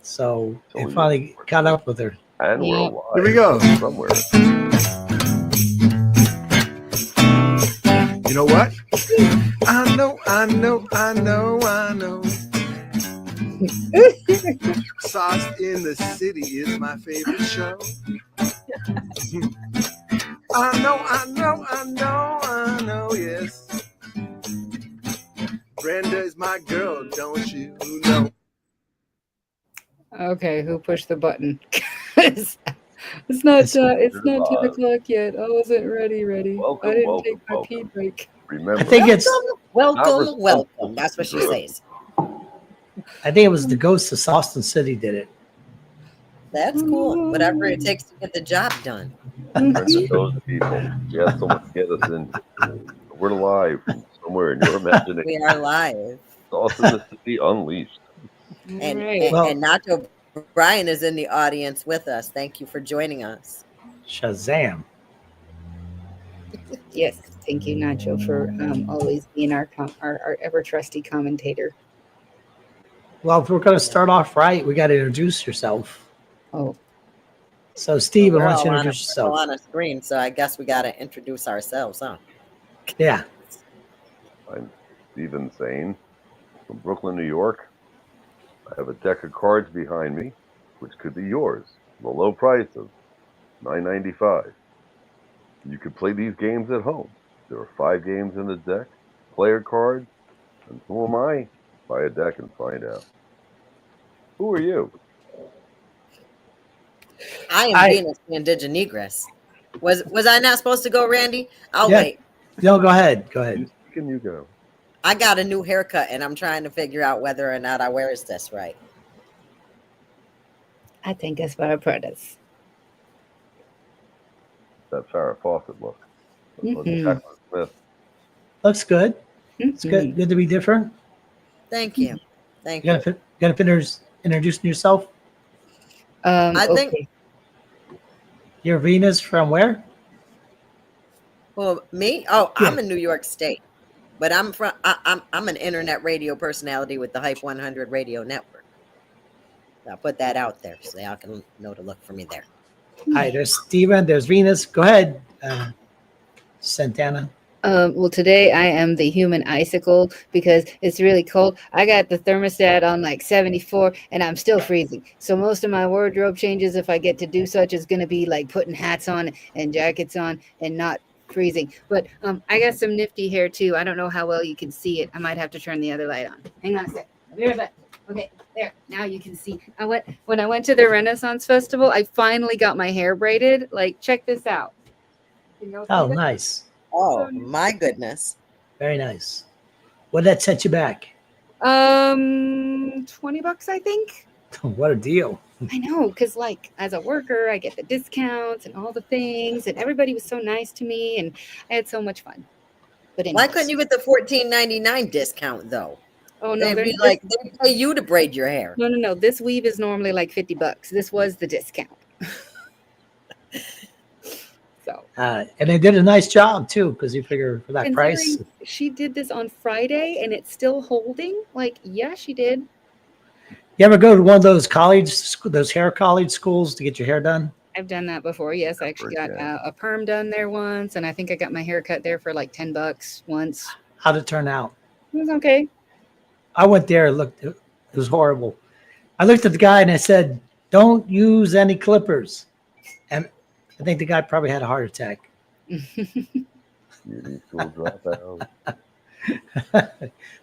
So it finally caught up with her. And worldwide. Here we go. Somewhere. You know what? I know. Sauced in the City is my favorite show. I know, yes. Brenda is my girl, don't you know? Okay, who pushed the button? it's not 10 o'clock yet. I wasn't ready. Welcome, I didn't welcome, take my welcome. pee break. Remember, I think it's. Welcome. That's what she says. I think it was the Ghost of Sauced City did it. That's cool. Whatever it takes to get the job done. Brenda knows people. She has someone to get us in. We're live from somewhere in your imagination. We are live. Sauced in the City Unleashed. And Right. Nacho Brian is in the audience with us. Thank you for joining us. Shazam! Yes, thank you, Nacho, for always being our ever trusty commentator. Well, if we're going to start off right, we got to introduce yourself. Oh, So, Steven, We're why don't you all introduce we're all yourself? on a screen, so I guess we got to introduce ourselves, huh? Yeah. I'm Stephen Sane from Brooklyn, New York. I have a deck of cards behind me, which could be yours, at a low price of $9.95. You could play these games at home. There are 5 games in the deck, player cards, and who am I? Buy a deck and find out. Who are you? I am Venus the Indigenegris. Was I not supposed to go, Randy? I'll wait. No, go ahead. Go ahead. Can you go? I got a new haircut, and I'm trying to figure out whether or not I wear this right. I think it's for brothers. That Farrah Fawcett look. Mhm. Jacqueline Smith. Looks good. It's good. Good to be different. Thank you. Thank You you. got to finish introducing yourself. I think. Okay. You're Venus from where? Well, me? Oh, I'm in New York State, but I'm from. I'm an internet radio personality with the Hype 100 Radio Network. I'll put that out there so y'all can know to look for me there. Hi, there's Steven. There's Venus. Go ahead, Santana. Well, today I am the human icicle because it's really cold. I got the thermostat on like 74 and I'm still freezing. So most of my wardrobe changes, if I get to do such, is going to be like putting hats on and jackets on and not freezing. But I got some nifty hair too. I don't know how well you can see it. I might have to turn the other light on. Hang on a sec. I'll be right back. Okay, there. Now you can see. When I went to the Renaissance Festival, I finally got my hair braided. Like, check this out. Oh, nice. Oh, my goodness. Very nice. What did that set you back? $20, I think. What a deal. I know, because like as a worker, I get the discounts and all the things, and everybody was so nice to me, and I had so much fun. But Why couldn't you get the $14.99 discount though? Oh no, they'd be like they pay you to braid your hair. No. This weave is normally like $50. This was the discount. So. And they did a nice job too, because you figure for that price. She did this on Friday, and it's still holding. Like, yeah, she did. You ever go to one of those hair college schools to get your hair done? I've done that before. Yes, I actually got a perm done there once, and I think I got my hair cut there for like $10 once. How'd it turn out? It was okay. I went there. Looked, it was horrible. I looked at the guy and I said, "Don't use any clippers." And I think the guy probably had a heart attack.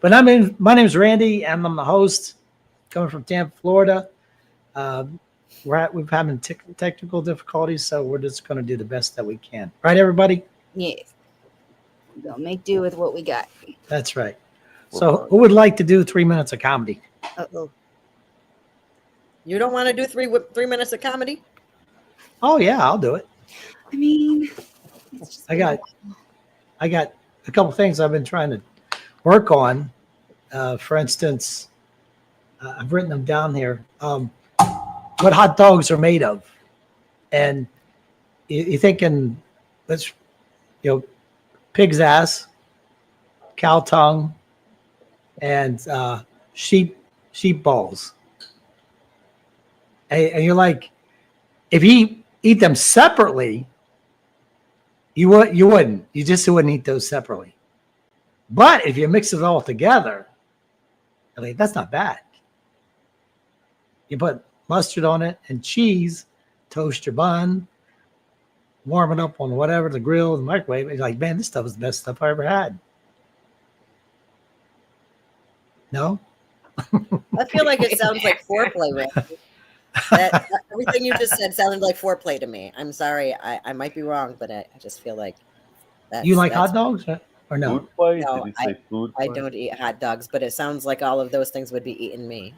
But my name's Randy, and I'm the host, coming from Tampa, Florida. We've having technical difficulties, so we're just going to do the best that we can. Right, everybody? Yes. We'll make do with what we got. That's right. So who would like to do 3 minutes of comedy? Uh-oh. You don't want to do three minutes of comedy? Oh, yeah, I'll do it. I mean, I got a couple things I've been trying to work on. For instance, I've written them down here. What hot dogs are made of, and you're thinking, pig's ass, cow tongue, and sheep balls. And you're like, if you eat them separately, you wouldn't. You just wouldn't eat those separately. But if you mix it all together, like, that's not bad. You put mustard on it and cheese, toast your bun, warm it up on whatever, the grill, the microwave. You're like, man, this stuff is the best stuff I ever had. No? I feel like it sounds like foreplay, Randy. Everything you just said sounded like foreplay to me. I'm sorry, I might be wrong, but I just feel like that's. You like that's, hot dogs or no? Food play? No, Did you say food I play? don't eat hot dogs, but it sounds like all of those things would be eating me.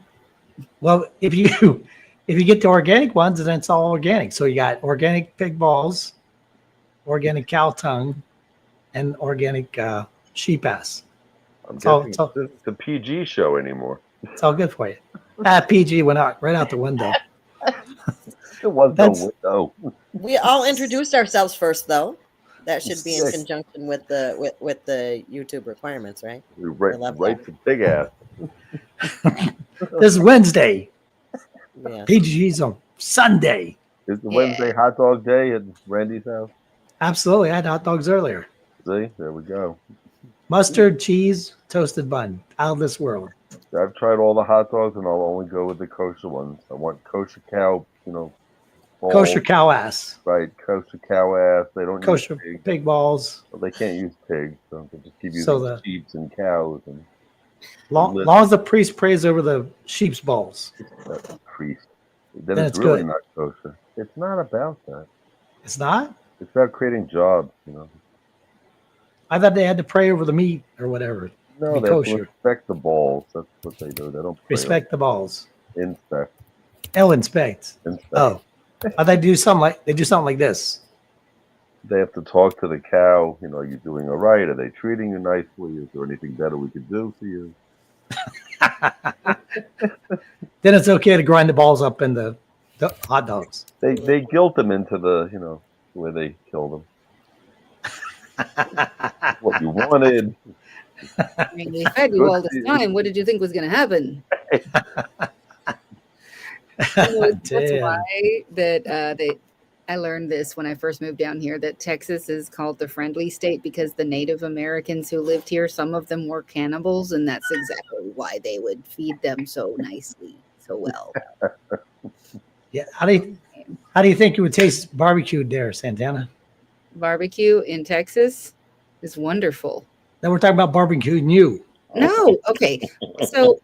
Well, if you get the organic ones, then it's all organic. So you got organic pig balls, organic cow tongue, and organic sheep ass. I'm So- guessing so- this is the PG show anymore. It's all good for you. PG went out right out the window. It was That's- no window. We all introduced ourselves first, though. That should be in Sick. conjunction with the YouTube requirements, right? We right, love right that. to big ass. This is Wednesday. Yeah. PG's on Sunday. Is the Yeah. Wednesday hot dog day at Randy's house? Absolutely. I had hot dogs earlier. See, there we go. Mustard, cheese, toasted bun. Out of this world. I've tried all the hot dogs, and I'll only go with the kosher ones. I want kosher cow, balls. Kosher cow ass. Right, kosher cow ass. They don't Kosher use pig. pig balls. Well, they can't use pigs, so they just keep using So sheep and cows and Long as the priest prays over the sheep's balls. priest. Then Then it's it's really good. not kosher. It's not about that. It's not? It's about creating jobs, I thought they had to pray over the meat or whatever. No, Be they have to kosher. respect the balls. That's what they do. They don't pray Respect the balls. over- inspect. Inspect. Inspect. Oh. I thought they do something like this. They have to talk to the cow. Are you doing all right? Are they treating you nicely? Is there anything better we could do for you? Then it's okay to grind the balls up in the hot dogs. They guilt them into the where they kill them. What you wanted. I mean, we fed you all this time. What did you think was going to happen? That's Damn. why that I learned this when I first moved down here, that Texas is called the friendly state because the Native Americans who lived here, some of them were cannibals, and that's exactly why they would feed them so nicely, so well. Yeah. How do you think it would taste barbecued there, Santana? Barbecue in Texas is wonderful. Then we're talking about barbecuing you. No, okay. So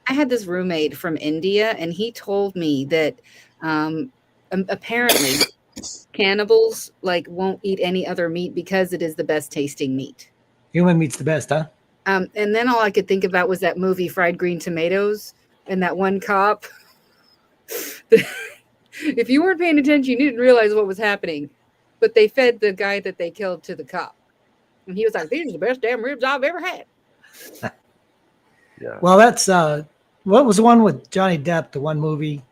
I had this roommate from India, and he told me that apparently cannibals won't eat any other meat because it is the best tasting meat. Human meat's the best, huh? And then all I could think about was that movie Fried Green Tomatoes and that one cop. If you weren't paying attention, you didn't realize what was happening. But they fed the guy that they killed to the cop. And he was like, these are the best damn ribs I've ever had. Yeah. Well, that's what was the one with Johnny Depp, the one movie?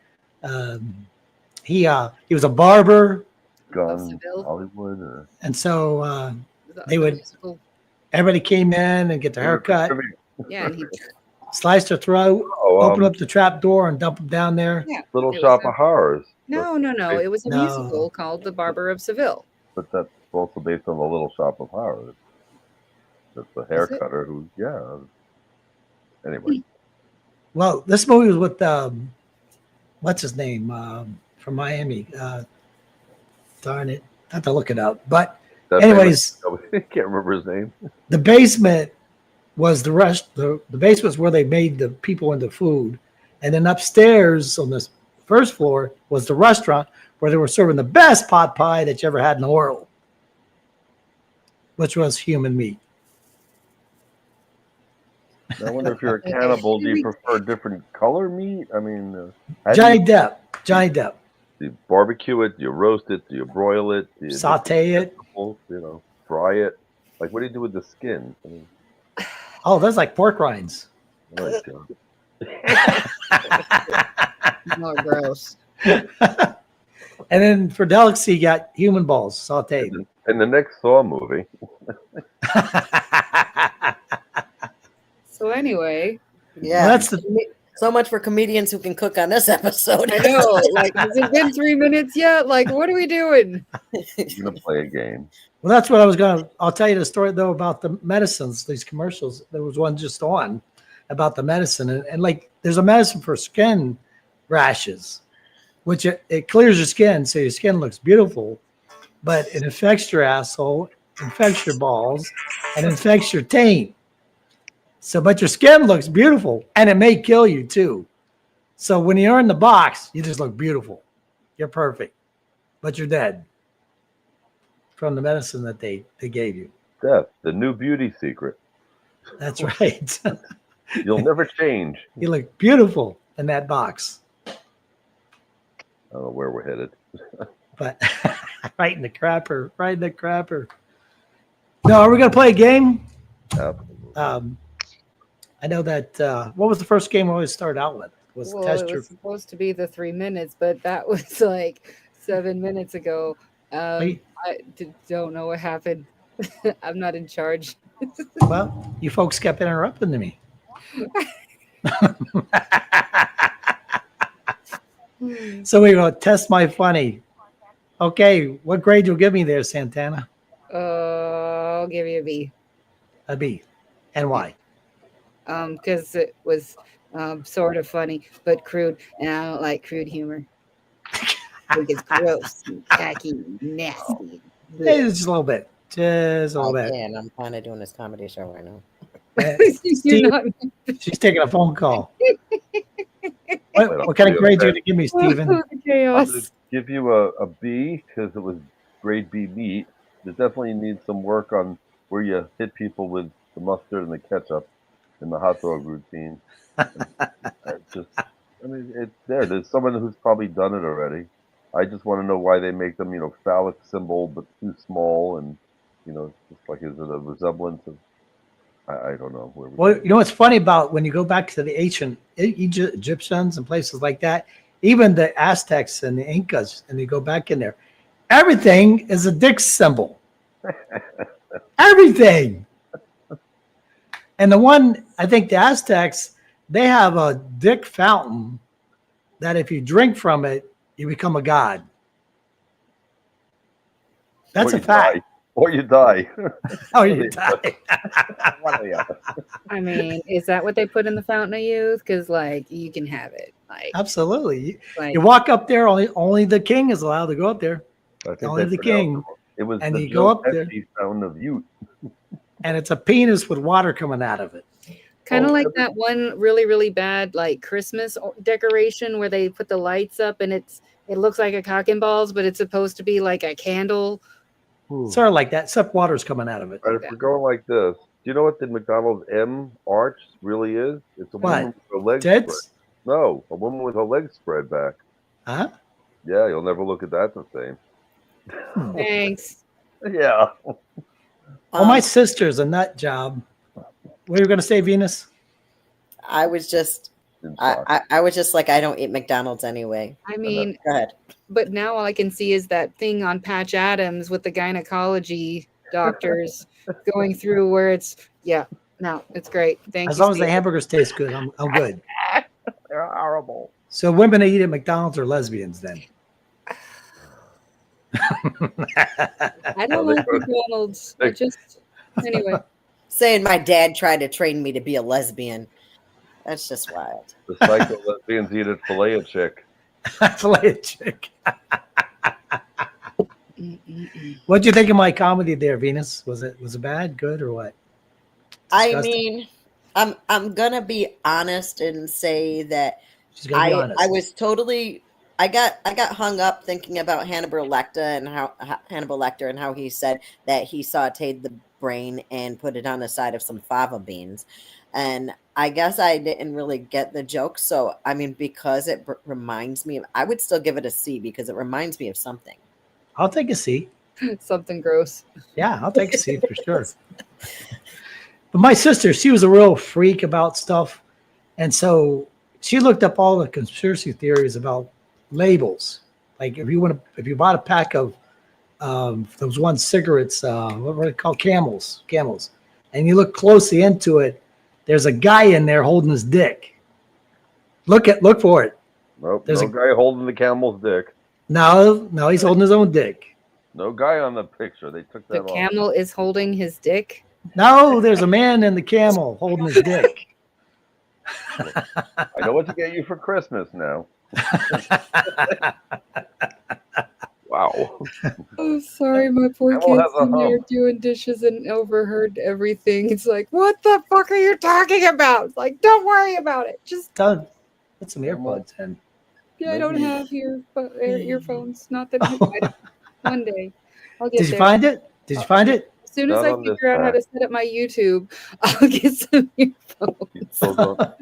He was a barber, Gun, Seville. Hollywood, or and so Was that They like a would- musical? everybody came in and get their haircut, Yeah, and he sliced their throat, open up the trap door, and dump them down there. Little it was Shop a- of Horrors. No. It was a No. musical called The Barber of Seville. But that's also based on the Little Shop of Horrors. That's the hair Is it? cutter who, Anyway, Well, this movie was with what's his name from Miami? Darn it, I have to look it up. But that anyways, I can't remember his name. the basement was the rest. The basement's where they made the people into food, and then upstairs on this first floor was the restaurant where they were serving the best pot pie that you ever had in the world, which was human meat. I wonder if you're a cannibal, do you prefer different color meat? I mean, how do Johnny you, Depp. Do you barbecue it? Do you roast it? Do you broil it? Do you Saute it. Fry it? Like, what do you do with the skin? I mean, Oh, that's like pork rinds. oh my God. Oh, gross. And then for delicacy, you got human balls sauteed. In the next Saw movie, So anyway, Yeah. Well, that's the So much for comedians who can cook on this episode. I know. Like, has it been 3 minutes yet? Like, what are we doing? We're gonna play a game. Well, that's what I was I'll tell you the story though about the medicines, these commercials. There was one just on about the medicine, and like there's a medicine for skin rashes, which it clears your skin so your skin looks beautiful, but it infects your asshole, infects your balls, and infects your taint. So, but your skin looks beautiful, and it may kill you too. So when you're in the box, you just look beautiful. You're perfect, but you're dead from the medicine that they gave you. Death, the new beauty secret. That's right. You'll never change. You look beautiful in that box. I don't know where we're headed. But right in the crapper, right in the crapper. No, are we going to play a game? Absolutely. I know that, what was the first game we always start out with? Was Well, test it your, was supposed to be the 3 minutes, but that was like 7 minutes ago. Wait. Don't know what happened. I'm not in charge. well, you folks kept interrupting me. So we're going to test my funny. Okay, what grade you'll give me there, Santana? I'll give you a B. A B. And why? Because it was sort of funny, but crude, and I don't like crude humor. I think it's gross, and tacky, and nasty. Hey, just a little bit. Just a little bit. Yeah, and I'm kind of doing this comedy show right now. You're not. She's taking a phone call. What kind of grade you going to give me, Steven? I'm Chaos. going to give you a B because it was grade B meat. There definitely needs some work on where you hit people with the mustard and the ketchup in the hot dog routine. It's there. There's someone who's probably done it already. I just want to know why they make them, phallic symbol, but too small. And, just like, is it a resemblance of, I don't know. Well, you know what's funny about when you go back to the ancient Egyptians and places like that, even the Aztecs and the Incas, and you go back in there, everything is a dick symbol. Everything. And the one, I think the Aztecs, they have a dick fountain that if you drink from it, you become a god. That's a fact. Die. Or you die. Oh, you die. One or the other. I mean, is that what they put in the fountain of youth? Because, like, you can have it. Like, Absolutely. like You walk up there, only the king is allowed to go up there. I think Only they the pronounced king. It was And the you go up Joe there. Pesci Fountain of Youth. And it's a penis with water coming out of it. kind of Oh, like that one really, really bad, like, Christmas decoration where they put the lights up and it looks like a cock and balls, but it's supposed to be like a candle. Sort of like that, except water's coming out of it. All right, if we're going like this, do you know what the McDonald's M arch really is? It's a What? woman with her legs spread. Tits? No, a woman with her legs spread back. Huh? Yeah, you'll never look at that the same. Thanks. Yeah. Well, my sister's a nut job. What are you going to say, Venus? I was just, In shock. I was just like, I don't eat McDonald's anyway. I mean, Go ahead. but now all I can see is that thing on Patch Adams with the gynecology doctors going through where it's, no, it's great. Thank As you. long as the Steve. hamburgers taste good, I'm good. They're horrible. So women that eat at McDonald's are lesbians then. I don't like McDonald's. I just, anyway. Saying my dad tried to train me to be a lesbian. That's just wild. The psycho lesbians eat at Filet-A-Chick. Filet of chick. What'd you think of my comedy there, Venus? Was it bad, good, or what? I Disgusting. mean, I'm gonna be honest and say that She's gonna be honest. I was totally I got hung up thinking about Hannibal Lecter and how he said that he sauteed the brain and put it on the side of some fava beans, and I guess I didn't really get the joke. So I mean, because it reminds me of, I would still give it a C because it reminds me of something. I'll take a seat. Something gross. Yeah, I'll take a seat for sure. But my sister, she was a real freak about stuff. And so she looked up all the conspiracy theories about labels. Like if you bought a pack of those one cigarettes, what were they called? Camels. And you look closely into it, there's a guy in there holding his dick. Look for it. Nope. There's No a- guy holding the camel's dick. No, he's holding his own dick. No guy on the picture. They took The that off. camel is holding his dick. No, there's a man in the camel holding his dick. I know what to get you for Christmas now. Wow. Oh, sorry, my poor Camel kid's has a in there hump. doing dishes and overheard everything. It's like, what the fuck are you talking about? It's like, don't worry about it. Just, Doug, put some earbuds in. yeah, I don't Maybe- have earphones. Not that one day I'll get Did you there. find it? Did you find it? As soon as Not I on this figure out how to set up my YouTube, I'll get some earphones. Hold on.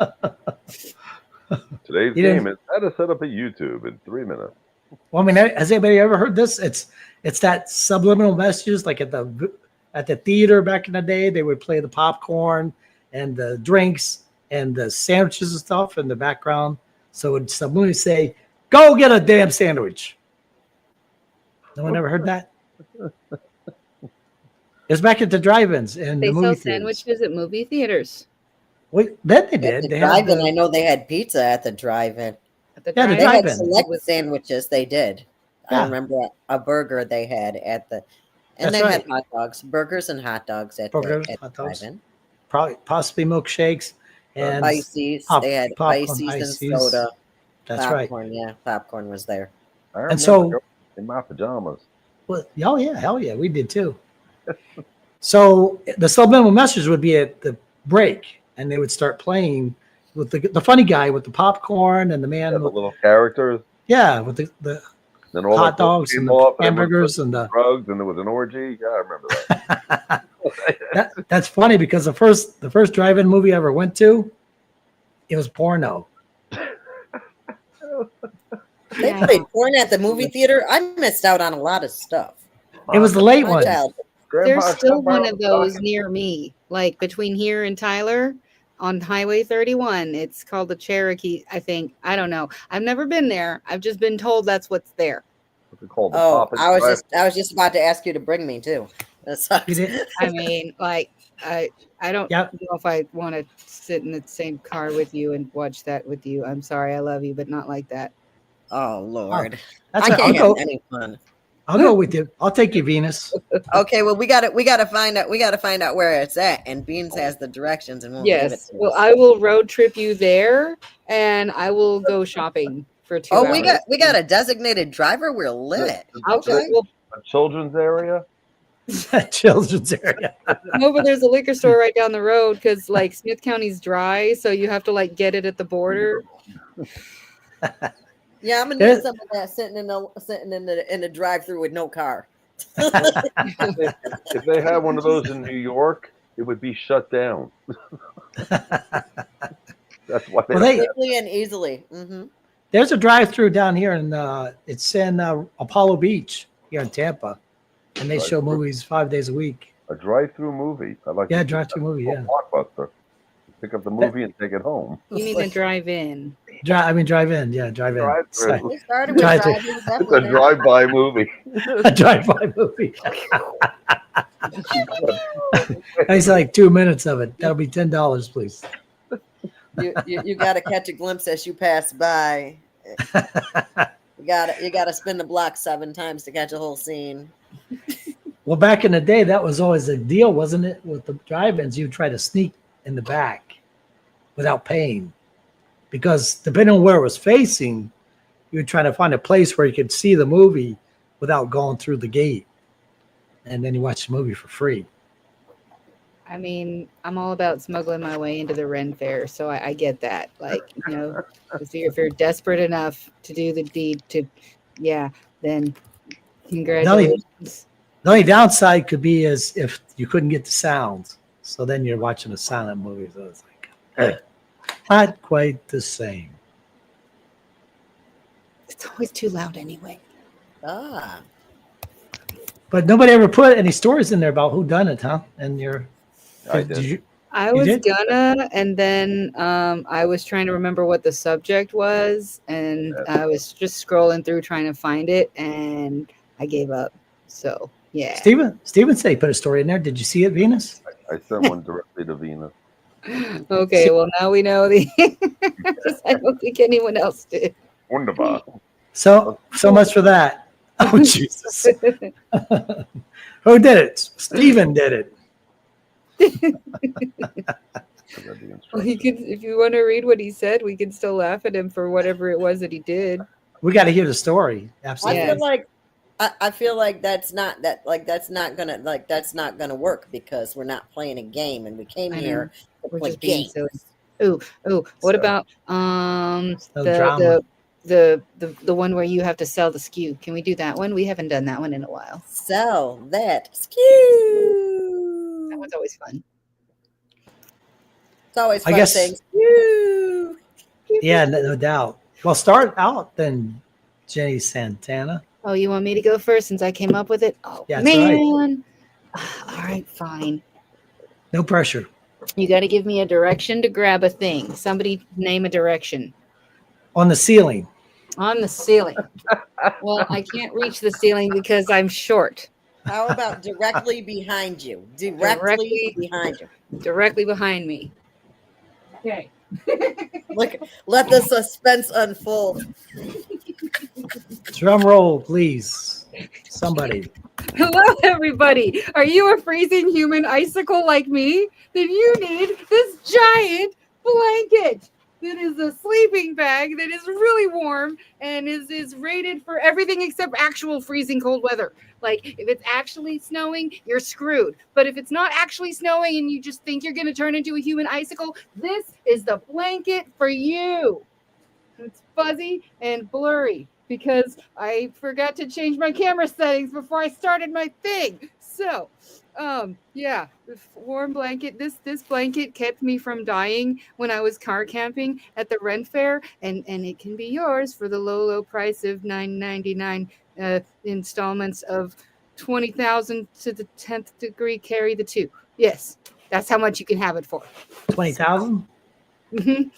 Today's You game didn't- is how to set up a YouTube in 3 minutes. Well, I mean, has anybody ever heard this? It's that subliminal messages, like at the theater back in the day, they would play the popcorn and the drinks and the sandwiches and stuff in the background. So it would subliminally say, "Go get a damn sandwich." No one ever heard that? It's back at the drive-ins and They the sell movie theaters. sandwiches at movie theaters. Wait, then they At did. the They had drive-in, I the, know they had pizza at the drive-in. At the Yeah, the They drive-in. had drive-in. select sandwiches. They did. Yeah. I remember a burger they had at the, and That's they had right. hot dogs, burgers and hot dogs at Burgers, the, at hot the dogs. drive-in. probably possibly milkshakes and Ices. They had popcorn, ices and soda. That's right. Popcorn, yeah, popcorn was there. I remember so- going in my pajamas. Well, oh yeah, hell yeah, we did too. So the subliminal message would be at the break, and they would start playing with the funny guy with the popcorn and the man, Yeah, the with, little characters. yeah, with the Then all hot the dogs came and off, the and everyone hamburgers took and the. drugs, and there was an orgy. Yeah, I remember that. That's funny because the first drive-in movie I ever went to, it was porno. They played porn at the movie theater. I missed out on a lot of stuff. It was the late My one. childhood. There's Grandpa, still Grandpa one of was those talking- near me, like between here and Tyler on Highway 31. It's called the Cherokee, I think. I don't know. I've never been there. I've just been told that's what's there. What's it called? The Oh, Pop and I Drive? was just about to ask you to bring me too. That sucks. You did? I mean, like, I don't Yep. know if I want to sit in the same car with you and watch that with you. I'm sorry, I love you, but not like that. Oh Lord, That's I right. can't I'll have go. any fun. I'll go with you. I'll take you, Venus. Okay, well we gotta find out where it's at, and Beans has the directions, and we'll give it Yes. to Well, us. I will road trip you there, and I will go shopping for 2 hours. Oh, we got a designated driver. We're lit. I'll Okay. well, A children's area. Children's area. no, but there's a liquor store right down the road because like Smith County's dry, so you have to like get it at the border. Yeah, I'm gonna There's- need some of that sitting in the drive-through with no car. If they had one of those in New York, it would be shut down. That's why Well, they- Quickly and easily. Mm-hmm. There's a drive-through down here, and it's in Apollo Beach here in Tampa, and they show Drive-through. movies 5 days a week. a drive-through movie. I like Yeah, to drive-through movie. Yeah, Blockbuster. Pick up the movie and take it home. You need to drive in. drive-in. Yeah, drive-in. Drive-through. Sorry. We started with Drive-through. drive-ins, It's a definitely. drive-by movie. A drive-by movie. It's like 2 minutes of it. That'll be $10, please. You got to catch a glimpse as you pass by. You got to spin the block 7 times to catch a whole scene. Well, back in the day, that was always a deal, wasn't it? With the drive-ins, you try to sneak in the back without paying, because depending on where it was facing, you were trying to find a place where you could see the movie without going through the gate, and then you watch the movie for free. I mean, I'm all about smuggling my way into the Ren Fair, so I get that. Like, you know, if you're desperate enough to do the deed, then congratulations. The only downside could be is if you couldn't get the sound, so then you're watching a silent movie, so it's like not quite the same. It's always too loud anyway. Ah, But nobody ever put any stories in there about who done it, huh? And I did. you? I You was did? gonna, and then I was trying to remember what the subject was, and I was just scrolling through trying to find it, and I gave up. So yeah, Steven said he put a story in there. Did you see it, Venus? I sent one directly to Venus. Okay, well now we know the. I don't think anyone else did. Wunderbar. So much for that. Oh Jesus! Who did it? Steven did it. I read the Well, he instructions. could, if you want to read what he said, we can still laugh at him for whatever it was that he did. We got to hear the story. I Absolutely. Yeah. feel like I feel like that's not gonna work because we're not playing a game and we came I know. here to We're play just being games. silly. Ooh, what So, about no the drama. the one where you have to sell the SKU? Can we do that one? We haven't done that one in a while. Sell that That SKU. one's always fun. It's always I fun guess- saying SKU. Yeah, no doubt. Well, start out then, Jenny Santana. Oh, you want me to go first since I came up with it? Oh Yeah, that's right. man. All right, fine. No pressure. You got to give me a direction to grab a thing. Somebody name a direction. On the ceiling. On the ceiling. Well, I can't reach the ceiling because I'm short. How about directly behind you? Directly behind you. Directly behind me. Okay. Look, let the suspense unfold. Drum roll, please. Somebody. Hello, everybody. Are you a freezing human icicle like me? Then you need this giant blanket. That is a sleeping bag that is really warm and is rated for everything except actual freezing cold weather. Like if it's actually snowing, you're screwed. But if it's not actually snowing and you just think you're going to turn into a human icicle, this is the blanket for you. It's fuzzy and blurry because I forgot to change my camera settings before I started my thing. So, yeah, the warm blanket. This blanket kept me from dying when I was car camping at the Ren Fair, and it can be yours for the low price of $9.99 installments of 20,000 to the 10th degree. Carry the two. Yes, that's how much you can have it for. 20,000? Mhm.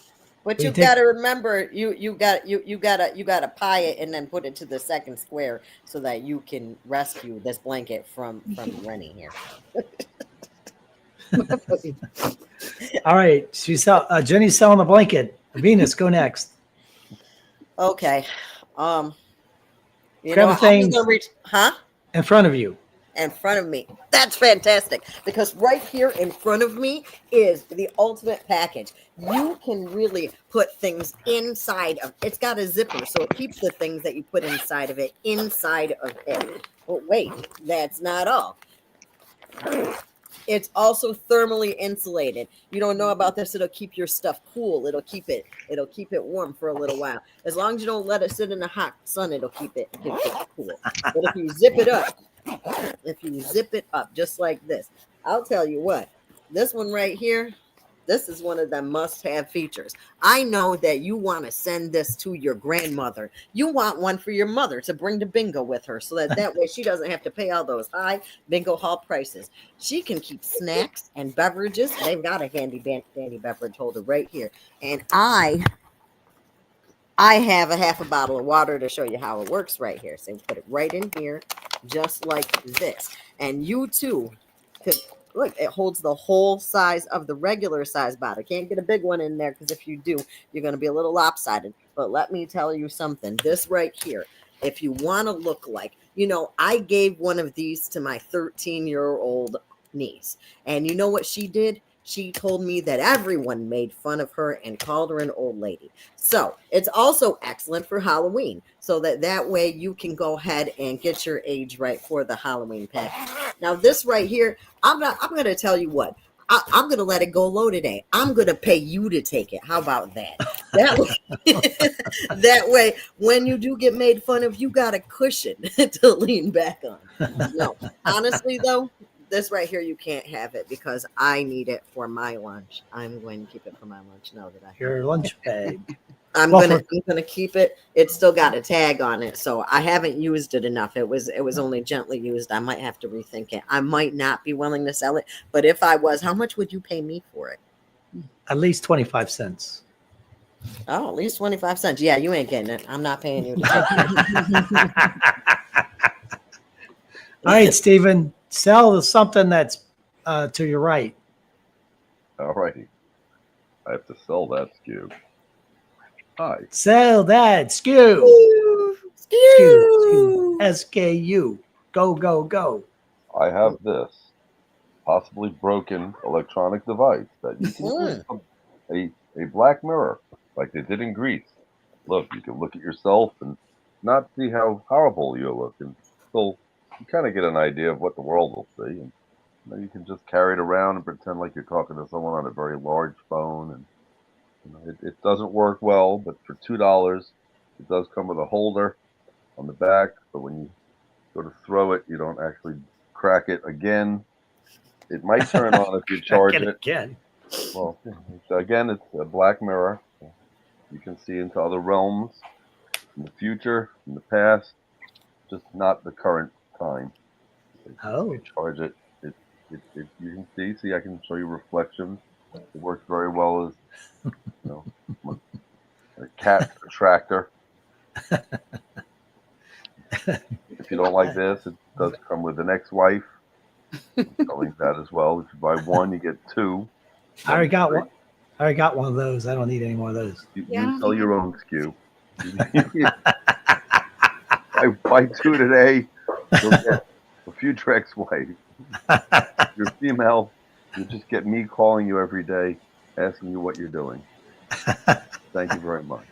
But We you take- got to remember, you gotta pie it and then put it to the second square so that you can rescue this blanket from Rennie here. All right. Jenny's selling the blanket. Venus, go next. Okay, you Grab know, a I'm thing. just gonna reach, huh? In front of you. In front of me. That's fantastic because right here in front of me is the ultimate package. You can really put things inside of it's got a zipper, so it keeps the things that you put inside of it inside of it. But wait, that's not all. It's also thermally insulated. You don't know about this, it'll keep your stuff cool. It'll keep it warm for a little while. As long as you don't let it sit in the hot sun, it'll keep it cool. But if you zip it up just like this, I'll tell you what, this one right here, this is one of the must-have features. I know that you want to send this to your grandmother. You want one for your mother to bring to bingo with her so that way she doesn't have to pay all those high bingo hall prices. She can keep snacks and beverages. They've got a handy beverage holder right here. And I have a half a bottle of water to show you how it works right here. So you put it right in here, just like this. And you too could, look, it holds the whole size of the regular size bottle. Can't get a big one in there because if you do, you're going to be a little lopsided. But let me tell you something. This right here, if you want to look like, I gave one of these to my 13-year-old niece. And you know what she did? She told me that everyone made fun of her and called her an old lady. So it's also excellent for Halloween. So that way you can go ahead and get your age right for the Halloween pack. Now this right here, I'm going to tell you what. I'm going to let it go low today. I'm going to pay you to take it. How about that? That way, when you do get made fun of, you got a cushion to lean back on. No, honestly though, this right here, you can't have it because I need it for my lunch. I'm going to keep it for my lunch now that I have Your lunch bag. I'm gonna keep it. It's still got a tag on it, so I haven't used it enough. It was only gently used. I might have to rethink it. I might not be willing to sell it, but if I was, how much would you pay me for it? At least 25 cents. Oh, at least 25 cents. Yeah, you ain't getting it. I'm not paying you. All right, Stephen, sell something that's to your right. All righty. I have to sell that skew. Hi. Sell that SKU. SKU. Skew. SKU. Go, go, go. I have this possibly broken electronic device that you can use a black mirror like they did in Greece. Look, you can look at yourself and not see how horrible you look, and still you kind of get an idea of what the world will see. And you can just carry it around and pretend like you're talking to someone on a very large phone. And it doesn't work well, but for $2, it does come with a holder on the back. So when you go to throw it, you don't actually crack it again. It might turn on if you charge it. Again. Well, again, it's a black mirror. You can see into other realms, in the future, in the past, just not the current time. Oh. If you charge it, you can see. I can show you reflections. It works very well as a cat attractor. If you don't like this, it does come with an ex-wife. I'm selling that as well. If you buy one, you get two. I already got one. I already got one of those. I don't need any more of those. You sell your own skew. I buy two today. You'll get a future ex-wife. You're female. You just get me calling you every day, asking you what you're doing. Thank you very much.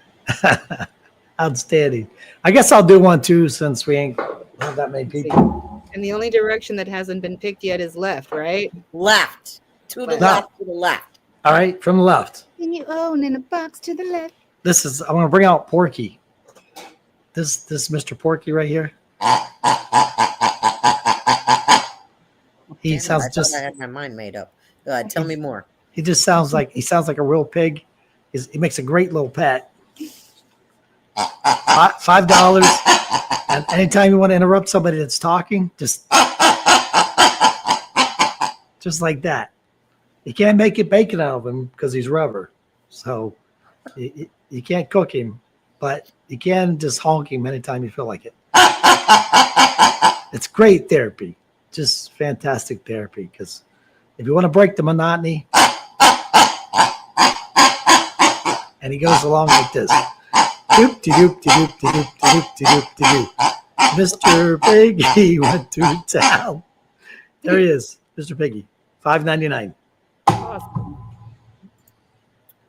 Outstanding. I guess I'll do one too, since we ain't have that many people. And the only direction that hasn't been picked yet is left, right? Left. To the Left. left, to the left. All right, from the left. And you own in a box to the left. I'm gonna bring out Porky. This Mr. Porky right here. He Damn it, sounds I just. thought I had my mind made up. Tell me more. He just sounds like a real pig. He makes a great little pet. $5. And anytime you want to interrupt somebody that's talking, just like that. You can't make it bacon out of him because he's rubber. So you can't cook him, but you can just honk him anytime you feel like it. It's great therapy. Just fantastic therapy, because if you want to break the monotony, and he goes along like this. Doop de doop de doop de doop de doop de doop de doop. Mr. Piggy went to town. There he is, Mr. Piggy. $5.99. Awesome.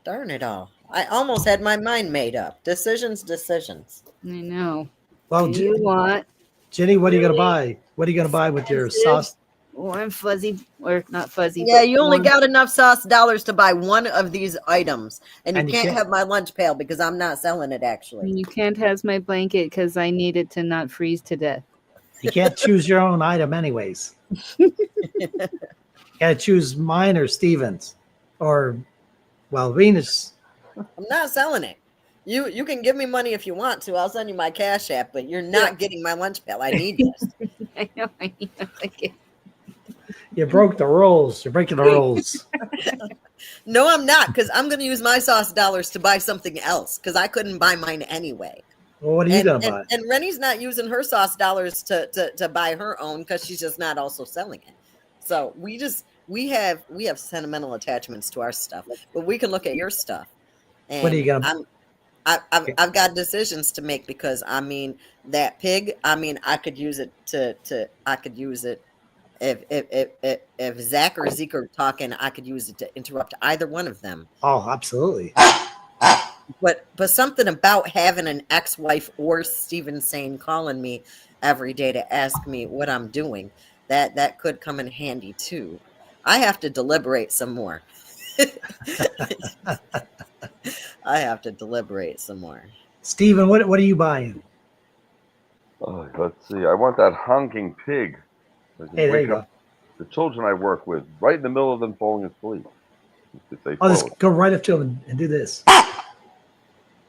Darn it all. I almost had my mind made up. Decisions. I know. Well, Do you want Jenny, what are you going to buy? What are you going to buy with your sauce? warm fuzzy, or not fuzzy? Yeah, but you only warm- got enough sauce dollars to buy one of these items. And you And you can't can't- have my lunch pail because I'm not selling it actually. You can't have my blanket because I need it to not freeze to death. You can't choose your own item anyways. You got to choose mine or Steven's. Or, well, Venus. I'm not selling it. You can give me money if you want to. I'll send you my Cash App, but you're not getting my lunch pail. I need this. I know. I need a blanket. You broke the rules. You're breaking the rules. No, I'm not, because I'm going to use my sauce dollars to buy something else because I couldn't buy mine anyway. Well, what are you going to buy? And Rennie's not using her sauce dollars to buy her own because she's just not also selling it. So we have sentimental attachments to our stuff, but we can look at your stuff. And What are you gonna? I've got decisions to make because I mean that pig. I mean I could use it I could use it if Zach or Zeke are talking. I could use it to interrupt either one of them. Oh, absolutely. But something about having an ex-wife or Steven Sane calling me every day to ask me what I'm doing, that could come in handy too. I have to deliberate some more. I have to deliberate some more. Steven, what are you buying? Oh, let's see. I want that honking pig. I can Hey, there wake you up the children I work with right in the middle of them falling asleep. If they I'll fall just go right up to him and do this.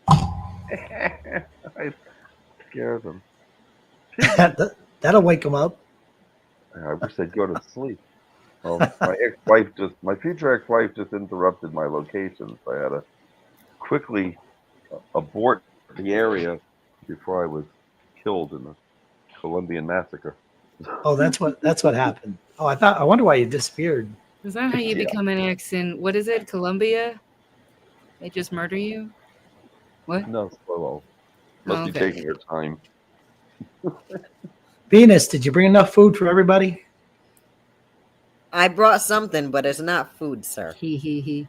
I scare them. That'll wake him up. I wish they'd go to sleep. Well, my future ex-wife just interrupted my location, so I had to quickly abort the area before I was killed in the Colombian massacre. Oh, that's what happened. Oh, I wonder why you disappeared. Is that how you Yeah. become an ex in, what is it, Colombia? They just murder you? What? No, slow. Must be Okay. taking your time. Venus, did you bring enough food for everybody? I brought something, but it's not food, sir. He.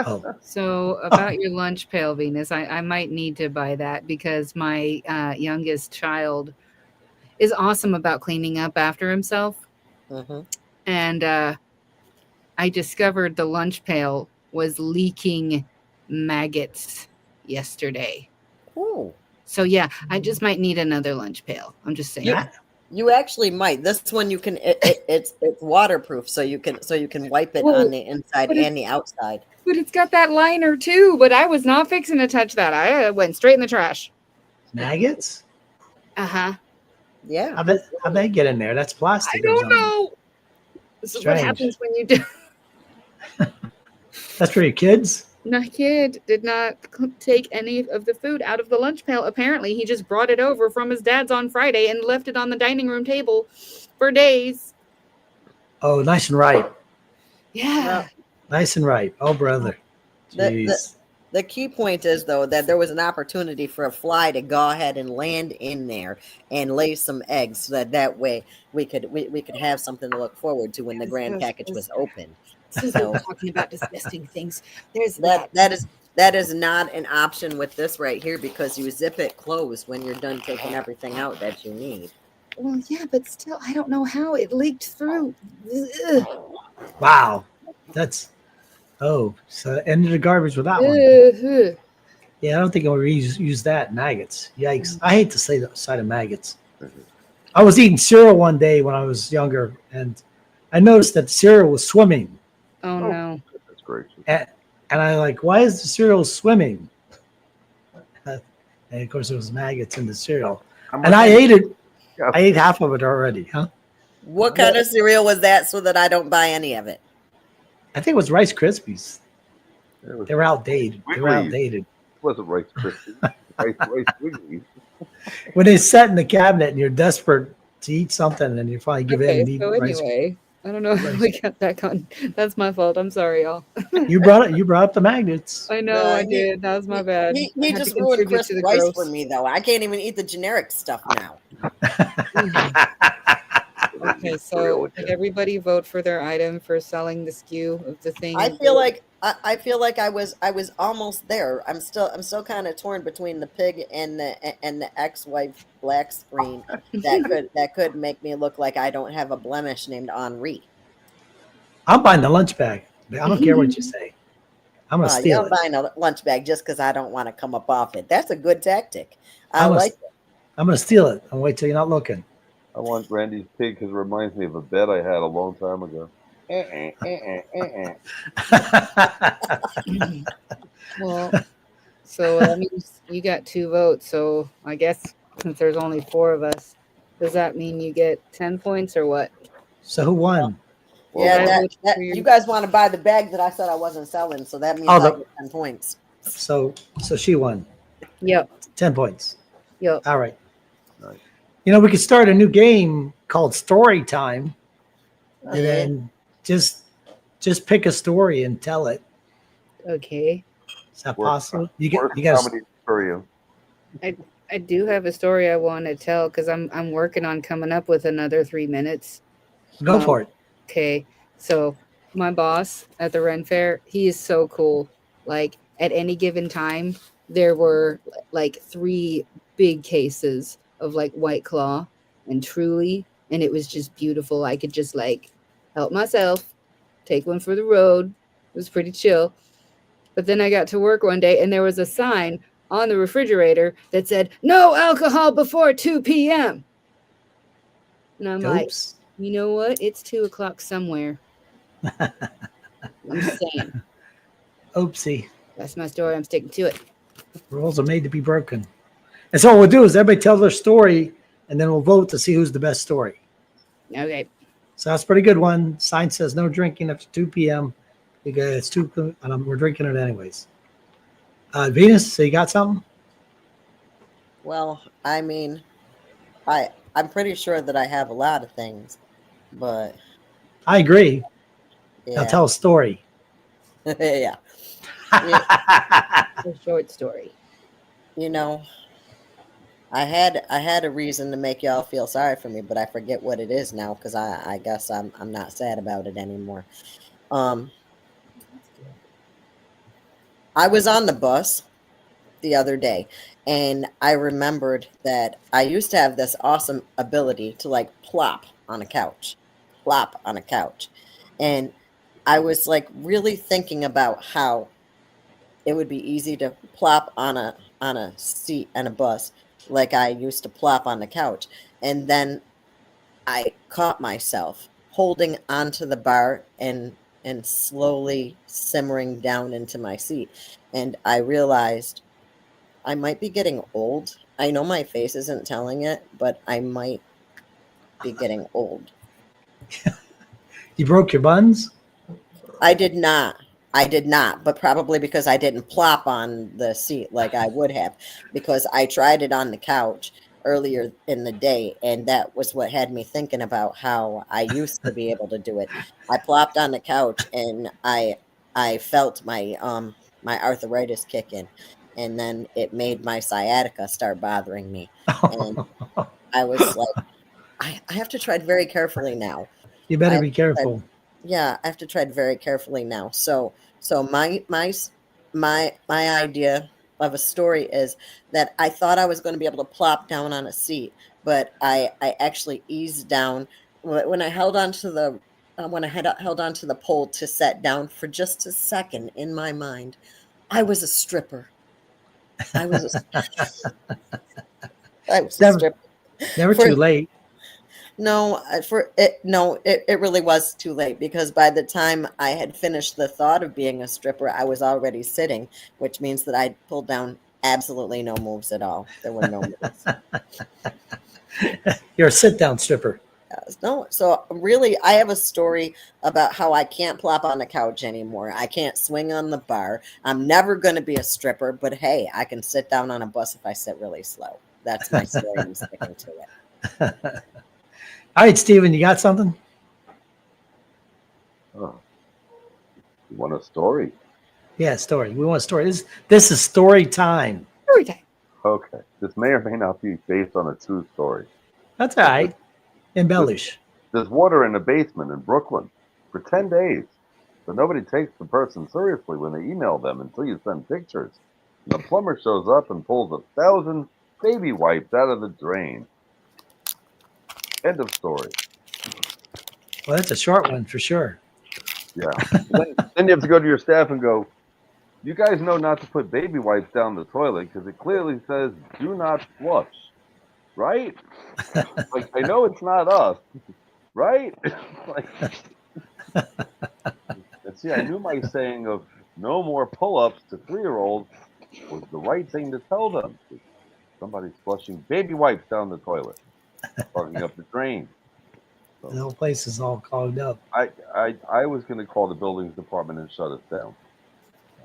Oh, So about your lunch pail, Venus, I might need to buy that because my youngest child is awesome about cleaning up after himself. Hmm. And I discovered the lunch pail was leaking maggots yesterday. Ooh. So yeah, I just might need another lunch pail. I'm just saying. You that, you actually might. This one you can. It's waterproof, so you can wipe it Well, on the inside but and the outside. but it's got that liner too. But I was not fixing to touch that. I went straight in the trash. maggots? Uh-huh. Yeah. How they get in there? That's I plastic or don't something. know. This is what Strange. happens when you do. That's for your kids? My kid did not take any of the food out of the lunch pail. Apparently, he just brought it over from his dad's on Friday and left it on the dining room table for days. Oh, nice and right. Yeah. Well, Nice and right. Oh, brother. the Jeez. the key point is though that there was an opportunity for a fly to go ahead and land in there and lay some eggs, so that way we could have something to look forward to when the grand package was opened. Since we're So talking about disgusting things, there's that is not an option with this right here because you zip it closed when you're done taking everything out that you need. Well, yeah, but still, I don't know how it leaked through. Ugh. Wow. That's, oh, so into the garbage with that one. Ugh. Yeah, I don't think I'll use that. Maggots. Yikes. I hate to say the sight of maggots. I was eating cereal one day when I was younger, and I noticed that the cereal was swimming. Oh no. That's great. And I like, why is the cereal swimming? And of course, there was maggots in the cereal. And I ate it. Yeah. I ate half of it already, huh? What kind of cereal was that so that I don't buy any of it? I think it was Rice Krispies. It was, They were outdated. They were Wiggly. outdated. wasn't Rice Krispies. Rice Wiggly. When they sat in the cabinet and you're desperate to eat something and you finally give in Okay, and eat so Rice. anyway, I don't know how we got back on. That's my fault. I'm sorry, y'all. You brought it. You brought up the magnets. I know I did. That was my bad. He I had just to ruined contribute crisp to the rice gross. for me though. I can't even eat the generic stuff now. Okay, so did everybody vote for their item for selling the SKU of the thing? I feel like I was almost there. I'm still kind of torn between the pig and the ex-wife black screen that could make me look like I don't have a blemish named Henri. I'm buying the lunch bag. I don't care what you say. I'm gonna steal You're it. buying a lunch bag just because I don't want to come up off it. That's a good tactic. I I'm gonna, like it. I'm gonna steal it. I'll wait till you're not looking. I want Randy's pig because it reminds me of a bet I had a long time ago. Well, so that means you got 2 votes. So I guess since there's only 4 of us, does that mean you get 10 points or what? So who won? Yeah, I voted that for your- you guys want to buy the bag that I said I wasn't selling, so that means Oh, I the- get 10 points. So she won. Yep. 10 points. Yep. All right. Nice. You know, we could start a new game called Story Time, and Yeah. then just pick a story and tell it. Okay. Is that Worst- possible? You Worst got comedy for you. I do have a story I want to tell because I'm working on coming up with another 3 minutes. go for it. Okay, so my boss at the Ren Fair, he is so cool. Like at any given time, there were like 3 big cases of like White Claw and Truly, and it was just beautiful. I could just like help myself, take one for the road. It was pretty chill. But then I got to work one day, and there was a sign on the refrigerator that said "No alcohol before 2 p.m." And I'm like, Oops. you know what? It's 2:00 somewhere. I'm saying. Oopsie. That's my story. I'm sticking to it. Rules are made to be broken. And so what we'll do is everybody tell their story, and then we'll vote to see who's the best story. Okay. So that's a pretty good one. Sign says no drinking after 2 p.m. Because it's too, and we're drinking it anyways. Venus, so you got something? Well, I mean, I'm pretty sure that I have a lot of things, but I agree. Now yeah, tell a story. yeah. A short story. You know, I had a reason to make y'all feel sorry for me, but I forget what it is now because I guess I'm not sad about it anymore. Um, I was on the bus the other day and I remembered that I used to have this awesome ability to like plop on a couch. And I was like really thinking about how it would be easy to plop on a seat on a bus like I used to plop on the couch. And then I caught myself holding onto the bar and slowly simmering down into my seat. And I realized I might be getting old. I know my face isn't telling it, but I might be getting old. You broke your buns? I did not. I did not, but probably because I didn't plop on the seat like I would have, because I tried it on the couch earlier in the day, and that was what had me thinking about how I used to be able to do it. I plopped on the couch and I felt my arthritis kick in, and then it made my sciatica start bothering me. And I was like, I have to tread very carefully now. You I better have be to tread careful. yeah, I have to tread very carefully now. So my idea of a story is that I thought I was going to be able to plop down on a seat, but I actually eased down when I held onto the when I had held onto the pole to set down for just a second in my mind. I was a stripper. I was I was a Never, stripper. never For too late. No, for it, no, it really was too late because by the time I had finished the thought of being a stripper, I was already sitting, which means that I pulled down absolutely no moves at all. There were no moves. You're a sit-down stripper. No, so really, I have a story about how I can't plop on the couch anymore. I can't swing on the bar. I'm never going to be a stripper, but hey, I can sit down on a bus if I sit really slow. That's my story. I'm sticking to it. All right, Steven, you got something? Oh, you want a story? Yeah, story. We want a story. This is story time. Story time. Okay. This may or may not be based on a true story. That's all right. Embellish. There's water in the basement in Brooklyn for 10 days, but nobody takes the person seriously when they email them until you send pictures. And the plumber shows up and pulls 1,000 baby wipes out of the drain. End of story. Well, that's a short one for sure. Yeah. Then you have to go to your staff and go, you guys know not to put baby wipes down the toilet because it clearly says do not flush, right? Like, I know it's not us, right? Like, and see, I knew my saying of no more pull-ups to 3-year-olds was the right thing to tell them. Somebody's flushing baby wipes down the toilet, clogging up the drain. So The whole place is all clogged up. I was going to call the buildings department and shut us down.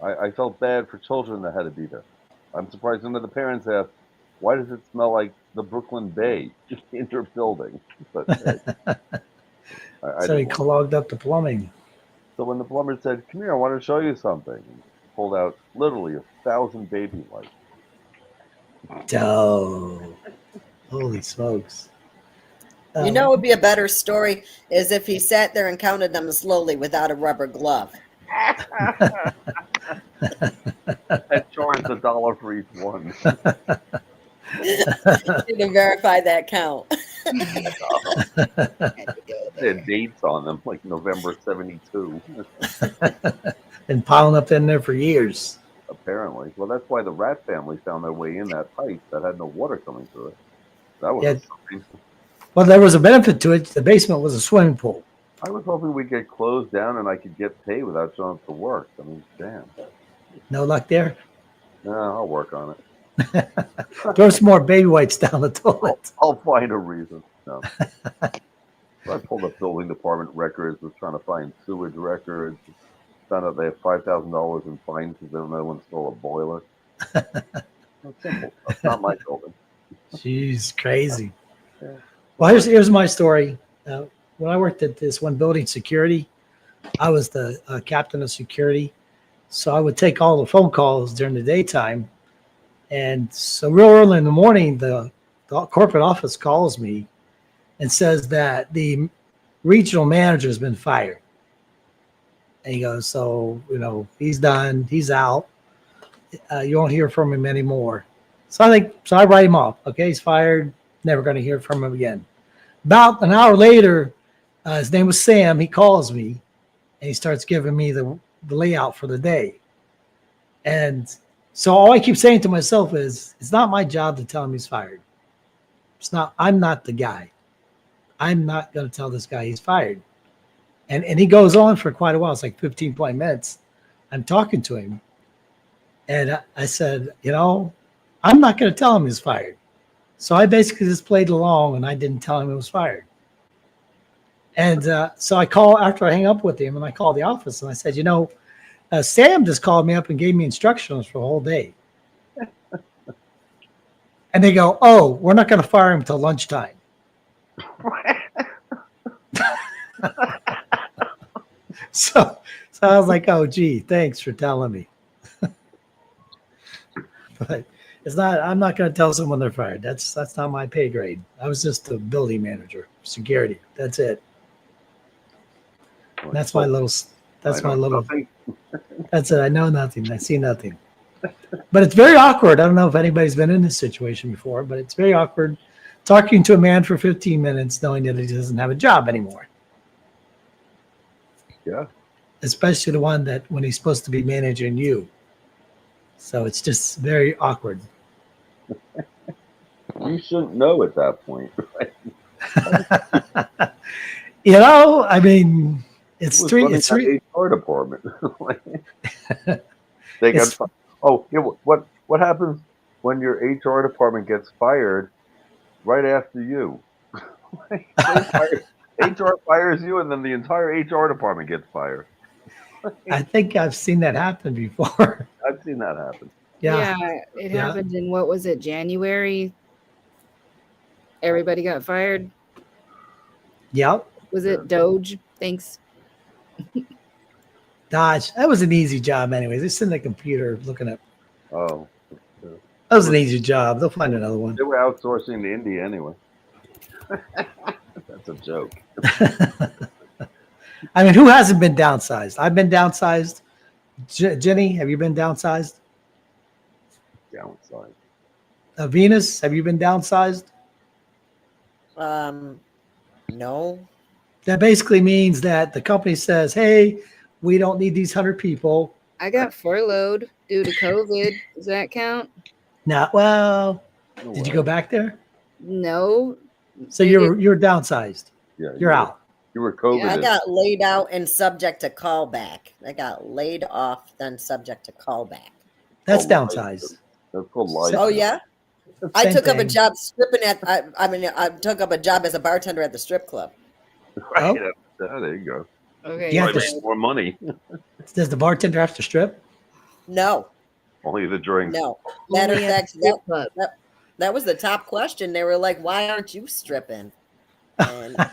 I felt bad for children that had to be there. I'm surprised none of the parents asked, why does it smell like the Brooklyn Bay in your building? But hey, I So he didn't. clogged up the plumbing. So when the plumber said, come here, I want to show you something, and pulled out literally 1,000 baby wipes. Oh, holy smokes. You know, it would be a better story is if he sat there and counted them slowly without a rubber glove. And charged $1 for each one. To verify that count. They had dates on them, like November 72. And piling up in there for years. Apparently. Well, that's why the rat family found their way in that pipe that had no water coming through it. That was Yeah. a sign. Well, there was a benefit to it. The basement was a swimming pool. I was hoping we'd get closed down and I could get paid without showing up to work. I mean, damn. No luck there. Yeah, I'll work on it. Throw some more baby wipes down the toilet. I'll find a reason. No. So I pulled up building department records, was trying to find sewage records. Found out they have $5,000 in fines because they don't know when to install a boiler. That's simple. That's not my building. Jeez, crazy. Yeah. Well, here's my story. When I worked at this one building security, I was the captain of security, So I would take all the phone calls during the daytime. And so real early in the morning, the corporate office calls me and says that the regional manager has been fired. And he goes, so, he's done. He's out. You won't hear from him anymore. So I write him off. Okay, he's fired. Never going to hear from him again. About an hour later, his name was Sam. He calls me and he starts giving me the layout for the day. And so all I keep saying to myself is, it's not my job to tell him he's fired. I'm not the guy. I'm not going to tell this guy he's fired. And he goes on for quite a while. It's like 15, 20 minutes. I'm talking to him. And I said, I'm not going to tell him he's fired. So I basically just played along and I didn't tell him he was fired. And so I call after I hang up with him and I call the office and I said, Sam just called me up and gave me instructions for the whole day. And they go, oh, we're not going to fire him till lunchtime. So I was like, oh, gee, thanks for telling me. But I'm not going to tell someone they're fired. That's not my pay grade. I was just a building manager, security. That's it. That's my little, that's it. I know nothing. I see nothing. But it's very awkward. I don't know if anybody's been in this situation before, but it's very awkward talking to a man for 15 minutes knowing that he doesn't have a job anymore. Yeah. Especially the one that when he's supposed to be managing you. So it's just very awkward. You shouldn't know at that point, right? I mean, it's three. HR department. They got. Oh, yeah. What happens when your HR department gets fired right after you? HR fires you, and then the entire HR department gets fired. I think I've seen that happen before. I've seen that happen. Yeah, it happened in, what was it, January? Everybody got fired. Yep. Was it Doge? Thanks. Dodge. That was an easy job anyways. They're sitting at the computer looking at. Oh. That was an easy job. They'll find another one. They were outsourcing to India anyway. That's a joke. I mean, who hasn't been downsized? I've been downsized. Jenny, have you been downsized? Downside. Venus, have you been downsized? No. That basically means that the company says, hey, we don't need these 100 people. I got furloughed due to COVID. Does that count? No, well, No did way. you go back there? No. So you're downsized. Yeah, You're out. You were COVID. I got laid out and subject to callback. I got laid off, then subject to callback. That's Oh, downsized. That's called life. Oh yeah, I Same took up a thing. job stripping at. I took up a job as a bartender at the strip club. Right. Oh. There you go. Okay. Yeah. Probably make more money. Does the bartender have to strip? No, Only the drink. no. Matter of Only at fact, the strip club. that was the top question. They were like, "Why aren't you stripping?" And I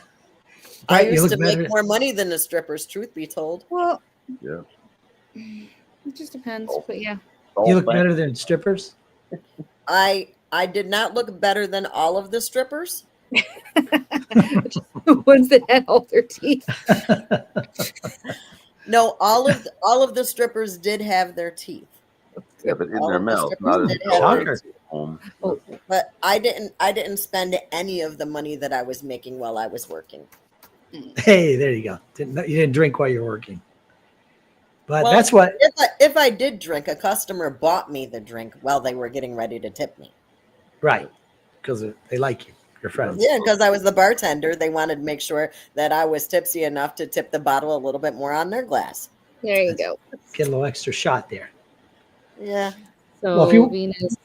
Right, you used look to make better. more money than the strippers. Truth be told. Well, Yeah. it just depends. Oh. But yeah. You look better than strippers? I did not look better than all of the strippers. The ones that had all their teeth. No, all of the strippers did have their teeth. Yeah, but in All their of the mouth, strippers not in did the have their car. teeth. Home. But I didn't spend any of the money that I was making while I was working. Hey, there you go. You didn't drink while you're working. But Well, that's what. If I did drink, a customer bought me the drink while they were getting ready to tip me. Right. Because they like you. Your friends. Yeah, because I was the bartender. They wanted to make sure that I was tipsy enough to tip the bottle a little bit more on their glass. There you go. Get a little extra shot there. Yeah. So, Well, if you- Venus,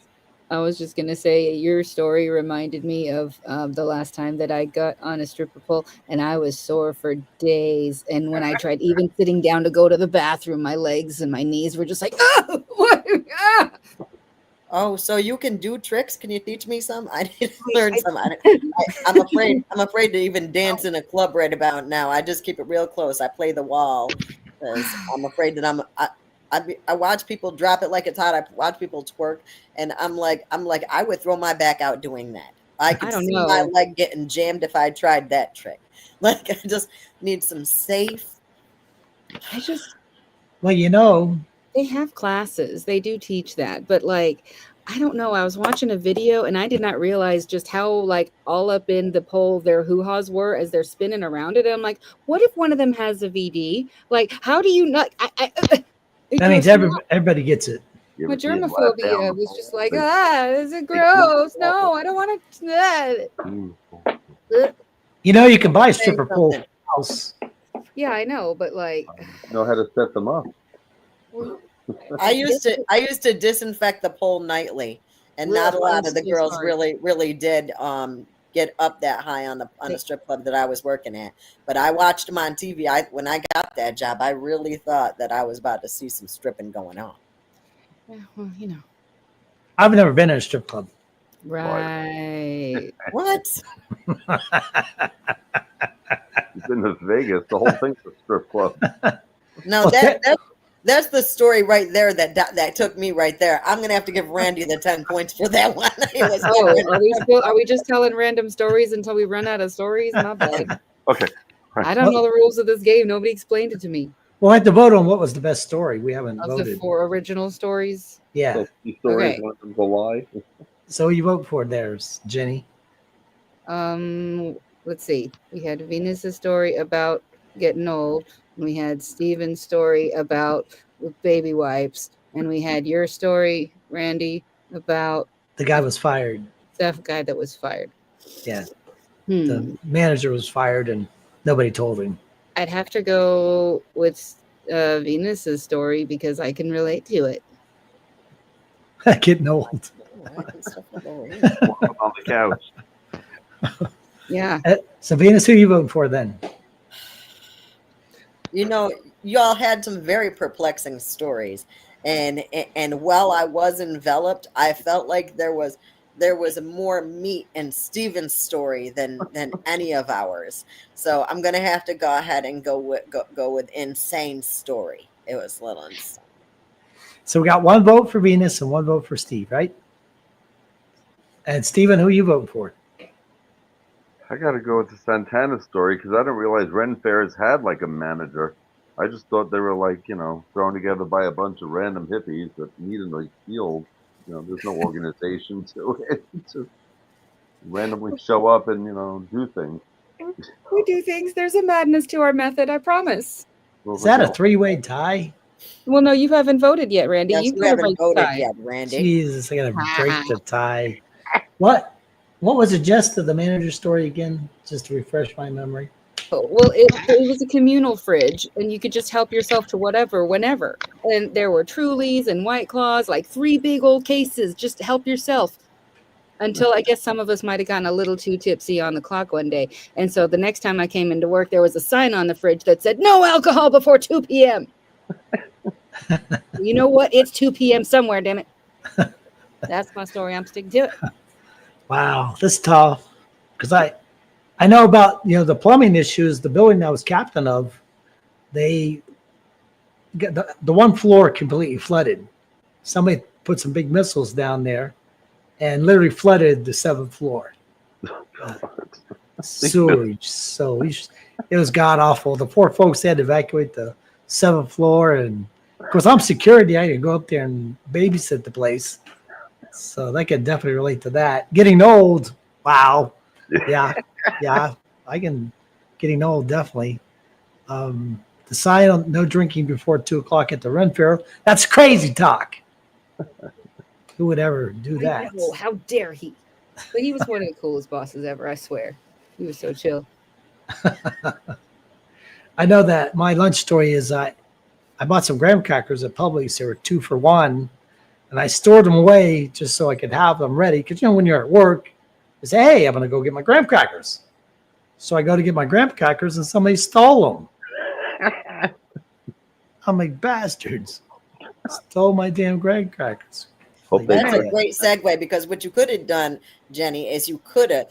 I was just going to say your story reminded me of the last time that I got on a stripper pole and I was sore for days. And when I tried even sitting down to go to the bathroom, my legs and my knees were just like, oh, what? Ah! Oh, so you can do tricks? Can you teach me some? I need to learn some. I'm afraid. I'm afraid to even dance in a club right about now. I just keep it real close. I play the wall because I'm afraid that I watch people drop it like it's hot. I watch people twerk, and I'm like, I would throw my back out doing that. I could don't see my know. leg getting jammed if I tried that trick. Like, I just need some safe. I just Well, you know, they have classes. They do teach that, but like I don't know. I was watching a video and I did not realize just how like all up in the pole their hoo-haws were as they're spinning around it. And I'm like, what if one of them has a VD? Like, how do you not? It that means grossed me out. everybody gets it. You My ever see him lap down germophobia the was pole? just like, is it They flip gross? it off. No, I don't want to. You know, you can buy a Say stripper pole something. for the house. Yeah, I know, but like, Know how to set them up. I used to disinfect the pole nightly, and not a lot of the girls really did get up that high on the strip club that I was working at. But I watched them on TV. When I got that job, I really thought that I was about to see some stripping going on. Yeah, well, you know, I've never been in a strip club. right? What? It's in Las Vegas. The whole thing's a strip club. No, Well, that's the story right there that took me right there. I'm gonna have to give Randy the 10 points for that one. It was Oh, are we just telling random stories until we run out of stories? My bad. Okay. I don't know the rules of this game. Nobody explained it to me. We'll have to vote on what was the best story. We haven't Of the voted. 4 original stories. Yeah. So these stories, Okay. one of them's a lie. So you vote for theirs, Jenny. Let's see. We had Venus's story about getting old. And we had Steven's story about with baby wipes. And we had your story, Randy, about The guy was fired. the guy that was fired. Yeah. Hmm. The manager was fired and nobody told him. I'd have to go with Venus's story because I can relate to it. Getting old. On the couch. Yeah. So Venus, who are you voting for then? You know, y'all had some very perplexing stories, and while I was enveloped, I felt like there was more meat in Steven's story than any of ours. So I'm gonna have to go ahead and go with insane story. It was a little insane. So we got one vote for Venus and one vote for Steve, right? And Steven, who are you voting for? I got to go with the Santana story because I didn't realize Ren Fairs had like a manager. I just thought they were like, thrown together by a bunch of random hippies that needed a field. There's no organization to it. Just randomly show up and, do things. We do things. There's a madness to our method, I promise. Is that a 3-way tie? Well, no, you haven't voted yet, Randy. Yes, You you haven't voted tie. yet, Randy. Jesus, I gotta break the tie. What was the gist of the manager story again? Just to refresh my memory. Well, it was a communal fridge, and you could just help yourself to whatever, whenever. And there were Trulies and White Claws, like 3 big old cases, just to help yourself. Until I guess some of us might have gotten a little too tipsy on the clock one day. And so the next time I came into work, there was a sign on the fridge that said, "No alcohol before 2 p.m." You know what? It's 2 p.m. somewhere, damn it. That's my story. I'm sticking to it. Wow, this is tough. Because I know about the plumbing issues. The building I was captain of, they got the one floor completely flooded. Somebody put some big missiles down there and literally flooded the 7th floor. Sewage. So it was god awful. The poor folks had to evacuate the 7th floor, and of course I'm security. I had to go up there and babysit the place. So they can definitely relate to that. Getting old, wow. Yeah, I can. Getting old, definitely. The sign on no drinking before 2 o'clock at the Ren Fair. That's crazy talk. Who would ever do that? Oh, how dare he? But he was one of the coolest bosses ever, I swear. He was so chill. I know that my lunch story is I bought some graham crackers at Publix. They were 2 for $1. And I stored them away just so I could have them ready. Because, when you're at work, you say, hey, I'm going to go get my graham crackers. So I go to get my graham crackers and somebody stole them. I'm like, bastards. Stole my damn graham crackers. Hope That's a great segue, because what you could have done, Jenny, is you could have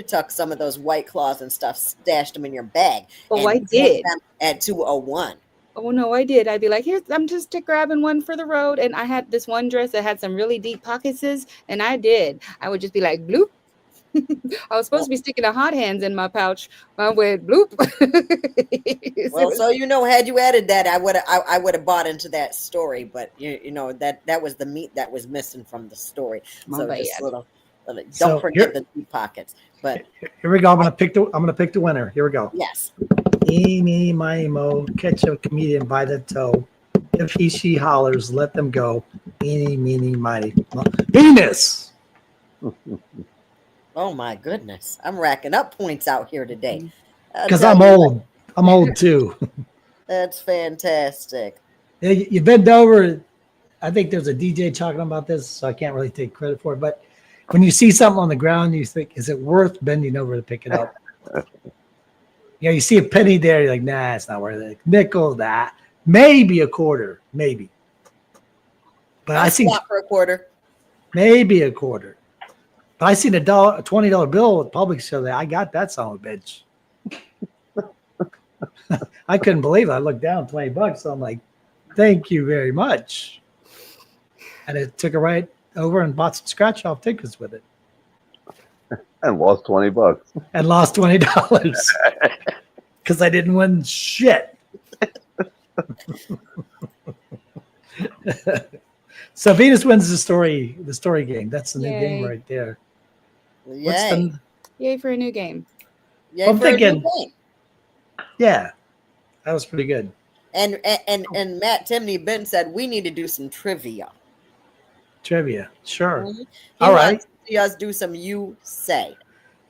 tucked some of those White Claws and stuff, stashed them in your bag. Oh, and I did. them at 201. Oh no, I did. I'd be like, "Here's, I'm just grabbing one for the road." And I had this one dress that had some really deep pockets, and I would just be like, "Bloop." I was supposed to Well, be sticking a hot hands in my pouch. I went bloop. well, so had you added that, I would have bought into that story. But that was the meat that was missing from the story. My So bad. just little don't So forget the deep pockets. But here we go. I'm gonna pick the winner. Here we go. yes, Eeny, miny, mo, catch a comedian by the toe. If he, she hollers, let them go. Eeny, meeny, miny, mo. Venus. oh my goodness, I'm racking up points out here today. I'll Because tell I'm you what, old. I'm old too. that's fantastic. Yeah, you bend over. I think there's a DJ talking about this, so I can't really take credit for it. But when you see something on the ground, you think, is it worth bending over to pick it up? You see a penny there, you're like, nah, it's not worth it. Nickel, that. Maybe a quarter. Maybe. But I see Swap for a quarter. maybe a quarter. But I seen a $20 bill at Publix the other day. I got that son of a bitch. I couldn't believe it. I looked down, $20. So I'm like, thank you very much. And it took it right over and bought some scratch off tickets with it And lost $20. and lost $20 because I didn't win shit. So Venus wins the story game. That's the new game Yay. right there. Yay! Yay for a new game. Yay I'm for a new thinking- game. Yeah, that was pretty good. And Matt Timney Ben said we need to do some trivia. Trivia, sure. He All right. wants to see us do some you say.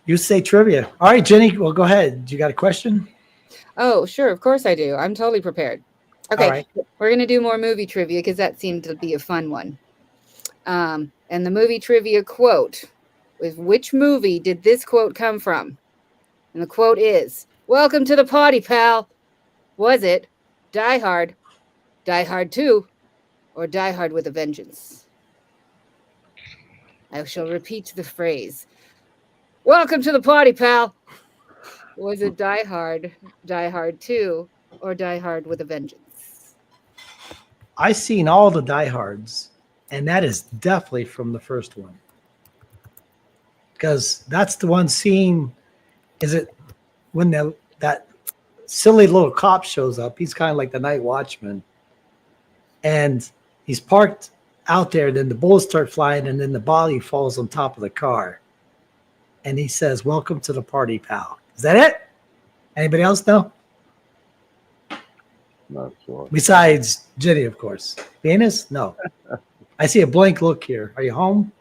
You say trivia. All right, Jenny. Well, go ahead. You got a question? Oh, sure. Of course I do. I'm totally prepared. Okay. All right. We're going to do more movie trivia because that seemed to be a fun one. And the movie trivia quote is, which movie did this quote come from? And the quote is, "Welcome to the party, pal." Was it Die Hard, Die Hard 2, or Die Hard with a Vengeance? I shall repeat the phrase. Welcome to the party, pal. Was it Die Hard, Die Hard 2, or Die Hard with a Vengeance? I seen all the diehards, and that is definitely from the first one. Because that's the one scene. Is it when that silly little cop shows up? He's kind of like the night watchman, and he's parked out there. Then the bullets start flying, and then the body falls on top of the car, and he says, "Welcome to the party, pal." Is that it? Anybody else know? Not sure. Besides Jenny, of course. Venus? No. I see a blank look here. Are you home?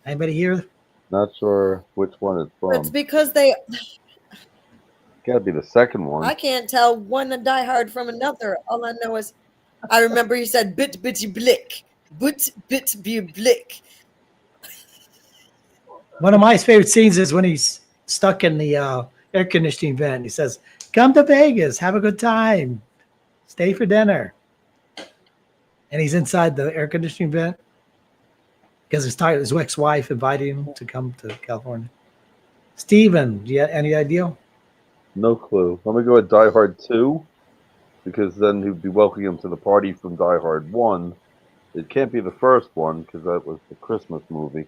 Anybody here? Not sure which one it's It's from. because they Got to be the second one. I can't tell one a Die Hard from another. All I know is I remember he said bit bitty blick. Bit be blick. One of my favorite scenes is when he's stuck in the air conditioning vent. He says, "Come to Vegas, have a good time, stay for dinner." And he's inside the air conditioning vent because his ex-wife invited him to come to California. Steven, do you have any idea? No clue. Let me go with Die Hard 2, because then he'd be welcoming him to the party from Die Hard 1. It can't be the first one, because that was the Christmas movie.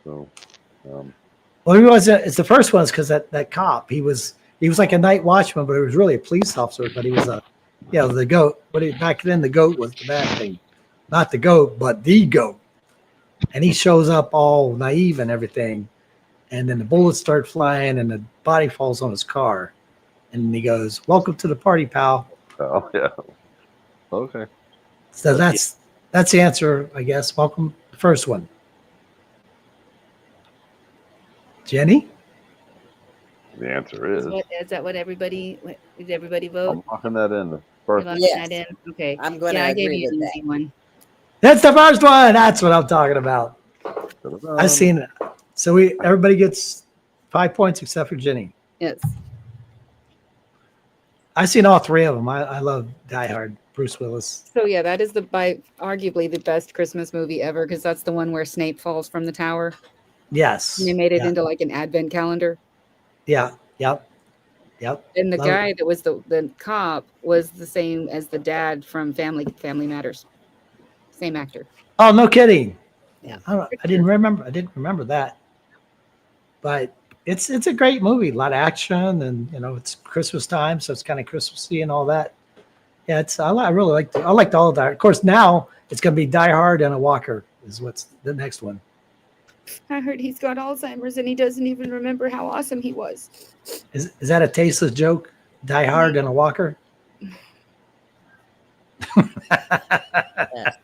So, Well, it's the first one because that cop, he was like a night watchman, but he was really a police officer, but he was the goat. But back then the goat was the bad thing. Not the goat, but the goat. And he shows up all naive and everything. And then the bullets start flying and the body falls on his car. And he goes, "Welcome to the party, pal." oh, yeah. Okay. So that's the answer, I guess. Welcome, the first one. Jenny? The answer is. Is that what everybody? Did everybody vote? I'm locking that in. The You're first locking Yes. that in? Okay. I'm going to I gave agree you with an that. easy one. That's the first one. That's what I'm talking about. Ta-da-da. I've seen it. So everybody gets 5 points except for Jenny. Yes. I've seen all three of them. I love Die Hard, Bruce Willis. So yeah, that is arguably the best Christmas movie ever because that's the one where Snape falls from the tower. Yes. And they made it Yeah. into like an advent calendar. Yeah. Yep. Yep. And the Love it. guy that was the cop was the same as the dad from Family Matters. Same actor. Oh, no kidding. Yeah. I didn't remember. I didn't remember that. But it's a great movie. A lot of action, and it's Christmas time, so it's kind of Christmassy and all that. Yeah, I really liked all of that. Of course, now it's going to be Die Hard and a Walker is what's the next one. I heard he's got Alzheimer's and he doesn't even remember how awesome he was. Is that a tasteless joke? Die Hard and a Walker. Yes.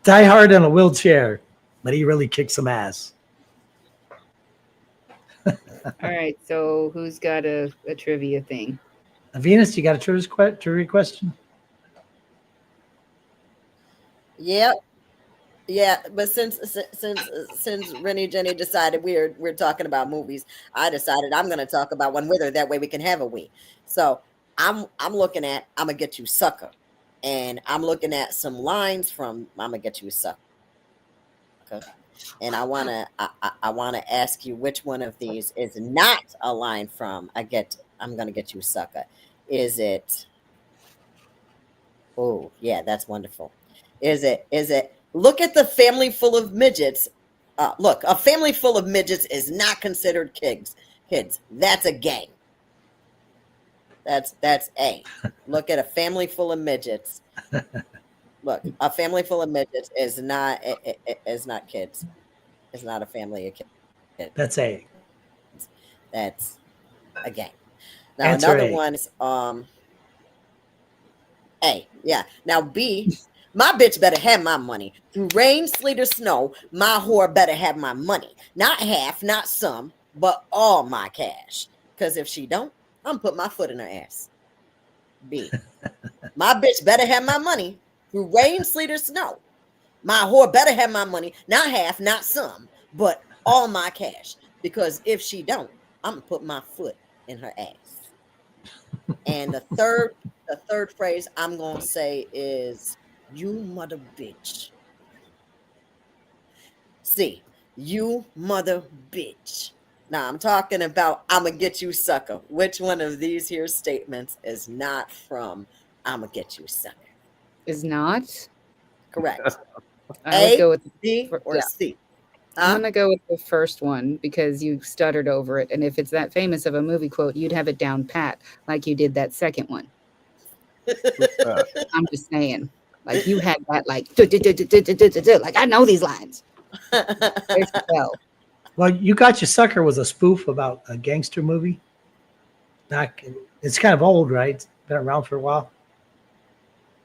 Die Hard in a wheelchair, but he really kicks some ass. All right, so who's got a trivia thing? Venus, you got a trivia question? Yep. Yeah, but since Rennie Jenny decided we're talking about movies, I decided I'm going to talk about one with her. That way we can have a we. So I'm looking at I'm gonna get you sucker, and I'm looking at some lines from I'm gonna get you sucker, and I wanna ask you which one of these is not a line from I'm gonna get you sucker. Is it? Oh yeah, that's wonderful. Is it? Look at the family full of midgets. Look, a family full of midgets is not considered kids. That's a gang. That's A. Look at a family full of midgets. Look, a family full of midgets is not kids. It's not a family of kids. That's A. That's a gang. Now Answer another A. one is A. Yeah. Now B. My bitch better have my money. Through rain, sleet, or snow, my whore better have my money. Not half, not some, but all my cash. Because if she don't, I'm put my foot in her ass. B. My bitch better have my money. Through rain, sleet, or snow, my whore better have my money. Not half, not some, but all my cash. Because if she don't, I'm going to put my foot in her ass. And the third phrase I'm going to say is, you mother bitch. See, you mother bitch. Now I'm talking about I'ma get you sucker. Which one of these here statements is not from I'ma get you sucker? Is not? Correct. I would go with B, or yeah. C? I'm gonna go with the first one because you stuttered over it, and if it's that famous of a movie quote, you'd have it down pat like you did that second one. I'm just saying, like you had that, like I know these lines. There's the bell. Well, You Got Your Sucker was a spoof about a gangster movie. It's kind of old, right? It's been around for a while.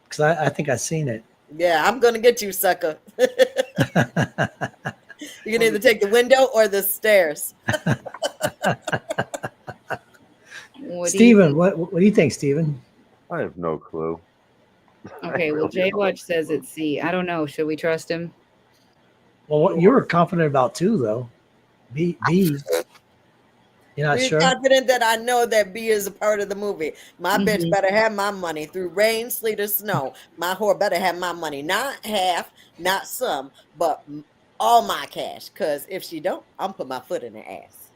Because I think I've seen it. Yeah, I'm gonna get you, sucker. You can either take the window or the stairs. Steven, what do you think, Steven? I have no clue. Okay, well, Jay Watch says it's C. I don't know. Should we trust him? Well, you were confident about two, though. B. You're not Be sure? confident that I know that B is a part of the movie. My bitch better have my money through rain, sleet, or snow. My whore better have my money. Not half, not some, but all my cash. Because if she don't, I'm put my foot in her ass.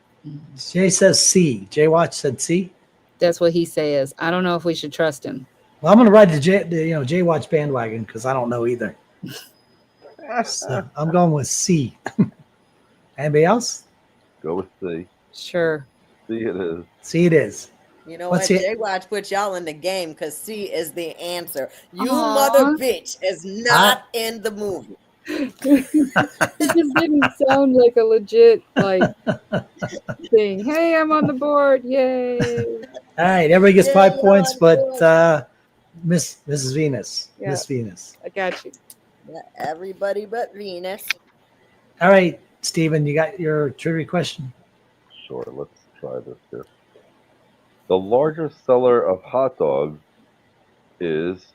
Jay says C. Jay Watch said C. That's what he says. I don't know if we should trust him. Well, I'm going to ride the Jay Watch bandwagon because I don't know either. So I'm going with C. Anybody else? Go with C. Sure. C it is. C it is. You know What's what? it? Jay Watch put y'all in the game because C is the answer. You Aw. mother bitch is not in the movie. It just didn't sound like a legit thing. Hey, I'm on the board! Yay! All right, everybody gets 5 Yeah, points, but yeah. Mrs. Venus. Yeah. Miss Venus. I got you. Yeah, everybody but Venus. All right, Steven, you got your trivia question? Sure, let's try this here. The largest seller of hot dogs is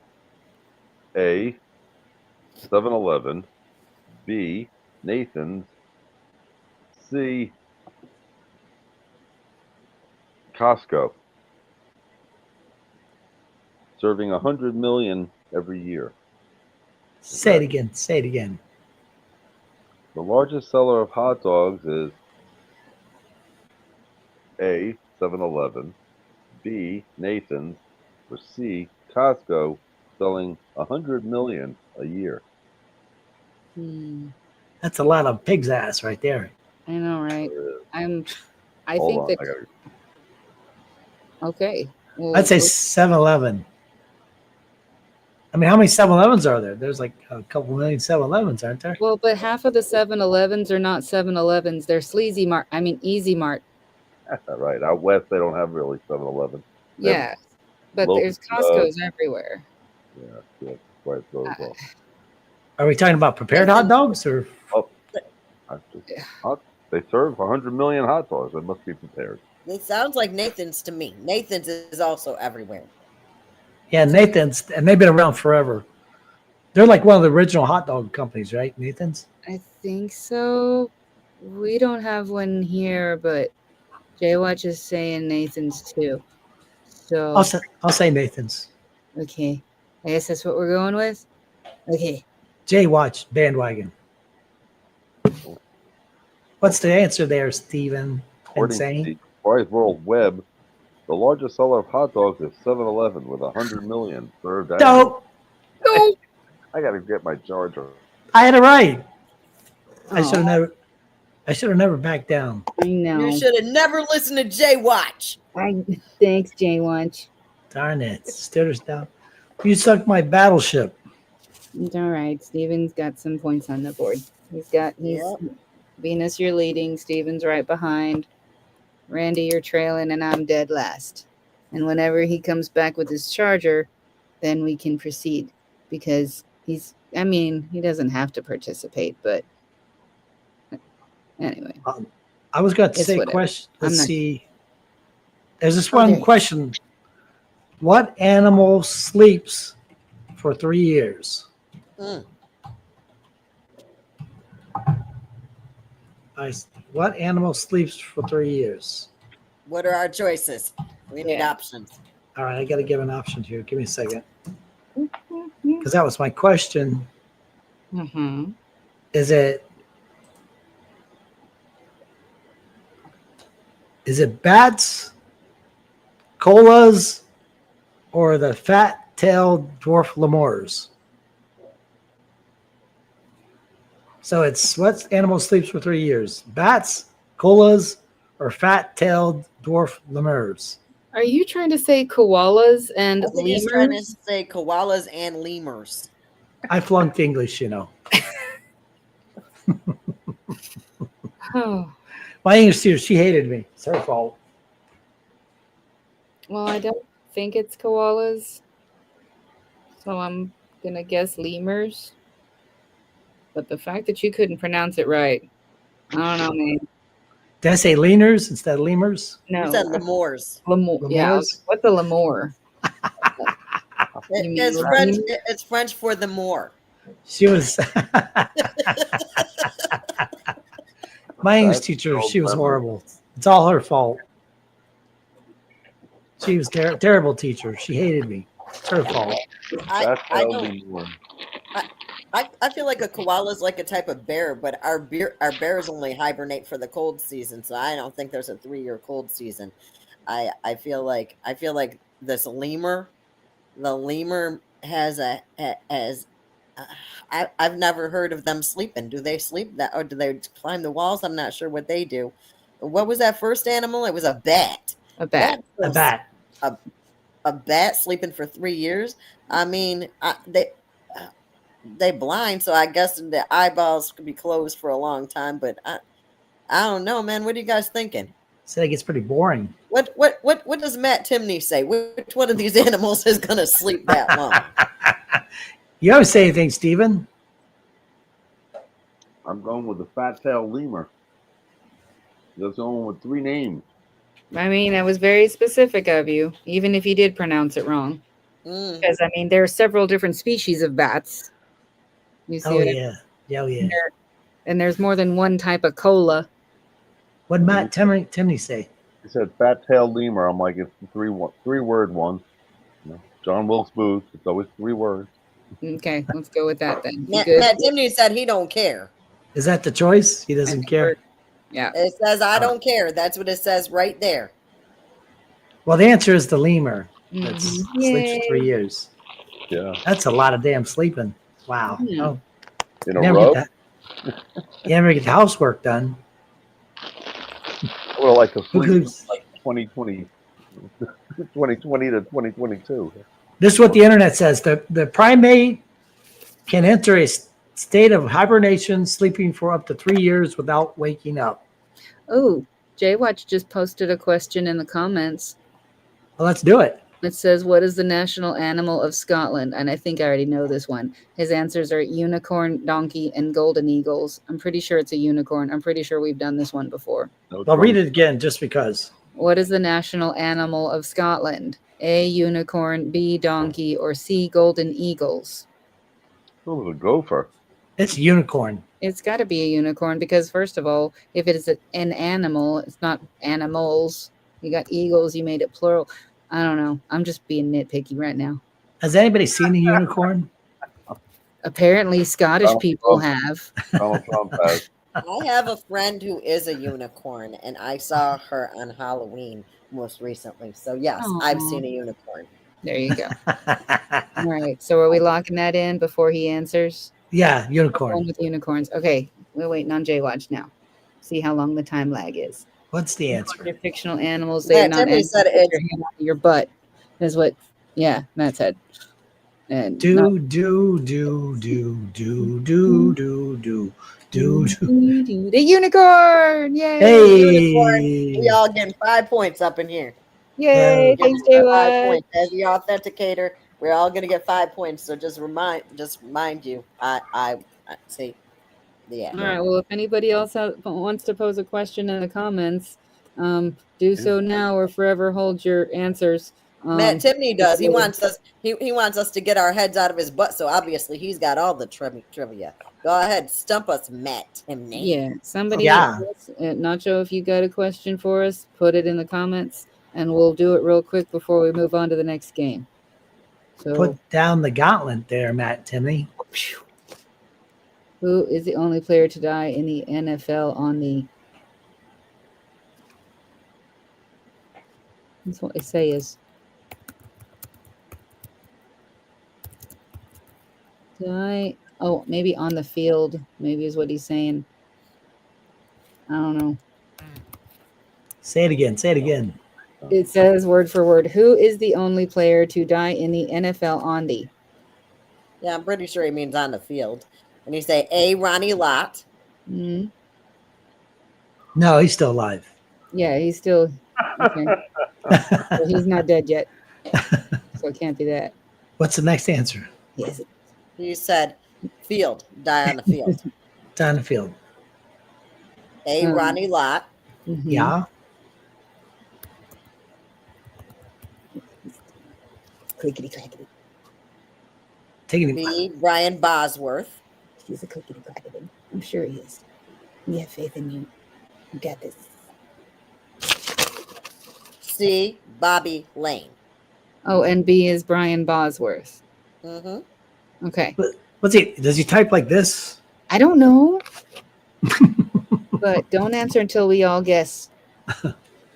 A. 7-Eleven, B. Nathan's, C. Costco, serving 100 million every year. Say it again. Say it again. The largest seller of hot dogs is A. 7-Eleven, B. Nathan's, or C. Costco, selling 100 million a year? Hmm. That's a lot of pig's ass right there. I know, right? I Hold think on, that. I gotta. Okay. Well, I'd say 7-Eleven. I mean, how many 7-Elevens are there? There's like a couple million 7-Elevens, aren't there? well, but half of the 7-Elevens are not 7-Elevens. They're Sleazy Mart. I mean, Easy Mart. Right out west, they don't have really 7-Eleven. They have Yeah, but local, there's Costco's everywhere. yeah, quite those Uh, well. Are we talking about prepared hot dogs or? Oh, I just, they serve 100 million hot dogs. They must be prepared. It sounds like Nathan's to me. Nathan's is also everywhere. Yeah, Nathan's, and they've been around forever. They're like one of the original hot dog companies, right? Nathan's. I think so. We don't have one here, but Jaywatch is saying Nathan's too. So, I'll say Nathan's. okay. I guess that's what we're going with. Okay. Jay Watch bandwagon. What's the answer there, Steven? According to Insane. the Price World Web, the largest seller of hot dogs is 7-Eleven with 100 million served annually. Dope. No. I gotta get my charger. I had it right. I Oh, should have never backed down. I know. You should have never listened to Jay Watch. Thanks, Jaywatch. Darn it. Steelers down. You sucked my battleship. It's all right. Steven's got some points on the board. He's Venus, you're leading. Steven's right behind. Randy, you're trailing, and I'm dead last. And whenever he comes back with his charger, then we can proceed because he doesn't have to participate, but anyway. I was going to It's say whatever. question. I'm Let's not- see. There's this one Okay. question. What animal sleeps for 3 years? Mm. What animal sleeps for 3 years? What are our choices? We need Yeah. options. All right, I got to give an option here. Give me a second. Because that was my question. Mm-hmm. Is it bats, colas, or the fat-tailed dwarf lemurs? So it's what animal sleeps for 3 years? Bats, colas, or fat-tailed dwarf lemurs? Are you trying to say koalas and I think he's trying to lemurs? say koalas and lemurs. I flunked English, you know. Oh, My English teacher, she hated me. It's her fault. well, I don't think it's koalas, so I'm gonna guess lemurs. But the fact that you couldn't pronounce it right, I don't know, man. Did I say leaners instead of lemurs? No, You said lemurs. lemur. Yeah, Lemurs? what's a lemur? You mean It's lemur? French. It's French for the Moor. She was my English teacher. She was horrible. It's all her fault. She was terrible teacher. She hated me. It's her fault. I feel like a koala is like a type of bear, but our bears only hibernate for the cold season, so I don't think there's a 3-year cold season. I feel like this lemur, the lemur I've never heard of them sleeping. Do they sleep that, or do they climb the walls? I'm not sure what they do. What was that first animal? It was a bat. A bat. A bat. A bat sleeping for 3 years. I mean, they blind, so I guess the eyeballs could be closed for a long time. But I don't know, man. What are you guys thinking? So it gets pretty boring. What does Matt Timney say? Which one of these animals is going to sleep that long? You always say anything, Steven? I'm going with the fat-tailed lemur. That's the one with 3 names. I mean, that was very specific of you, even if you did pronounce it wrong. Mm. Because I mean, there are several different species of bats. You see Oh what yeah. Yeah, oh yeah. and there's more than one type of cola. What did Matt Timney say? He said fat-tailed lemur. I'm like, it's the 3-word one. You know, John Wilkes Booth. It's always 3 words. Okay, let's go with that then. You Matt good? Timney said he don't care. Is that the choice? He doesn't care. Yeah. It says I don't care. That's what it says right there. Well, the answer is the lemur. That Mhm. sleeps Yay. for 3 years. Yeah. That's a lot of damn sleeping. Wow. Yeah. Oh, In you a never row. get that. You never get the housework done. I would like to Who sleep from goes? like 2020, 2020 to 2022. This is what the internet says. The primate can enter a state of hibernation, sleeping for up to 3 years without waking up. Oh, Jaywatch just posted a question in the comments. Well, let's do it. It says, "What is the national animal of Scotland?" And I think I already know this one. His answers are unicorn, donkey, and golden eagles. I'm pretty sure it's a unicorn. I'm pretty sure we've done this one before. No I'll read drunk- it again just because. What is the national animal of Scotland? A, unicorn, B, donkey, or C, golden eagles? Oh, the gopher. It's unicorn. It's got to be a unicorn because, first of all, if it is an animal, it's not animals. You got eagles, you made it plural. I don't know. I'm just being nitpicky right now. Has anybody seen a unicorn? Apparently, Scottish Donald people Trump. have. Donald Trump has. I have a friend who is a unicorn, and I saw her on Halloween most recently. So yes, I've Aw. seen a unicorn. There you go. All right. So are we locking that in before he answers? Yeah, Going unicorn. with unicorns. Okay. We're waiting on Jaywatch now. See how long the time lag is. What's the answer? They're fictional animals. They are Matt not Timmy animals. said Put it's your hand on your butt. Is what, yeah, Matt said. And Do do do do do do do do do do. the unicorn. Yay. Hey. we all getting 5 points up in here. Yay. Thanks, 5 Jaywatch. points as the authenticator. We're all gonna get 5 points. So just remind you. I see. Yeah. All right. Well, if anybody else wants to pose a question in the comments, do so now or forever hold your answers. Matt Timney does. He wants us. He wants us to get our heads out of his butt. So obviously he's got all the trivia. Go ahead, stump us, Matt Timney. Yeah. Somebody. Yeah. Else, Nacho, if you got a question for us, put it in the comments, and we'll do it real quick before we move on to the next game. So, Put down the gauntlet there, Matt Timney. who is the only player to die in the NFL on the? That's what they say is. Die. Oh, maybe on the field. Maybe is what he's saying. I don't know. Say it again. Say it again. It says word for word. Who is the only player to die in the NFL on the? Yeah, I'm pretty sure he means on the field. And he say A. Ronnie Lott. Mm, No, he's still alive. yeah, he's still. Okay. So he's not dead yet. So it can't be that. What's the next answer? Yes. He said field. Die on the field. It's on the field. A. Ronnie Lott. Mhm. Yeah. Clickety clackety. Take it. B. Brian Bosworth. He's a clickety clackety. I'm sure he is. We have faith in you. You got this. C. Bobby Lane. Oh, and B is Brian Bosworth. Mm-hmm. Okay. What's he? Does he type like this? I don't know. But don't answer until we all guess.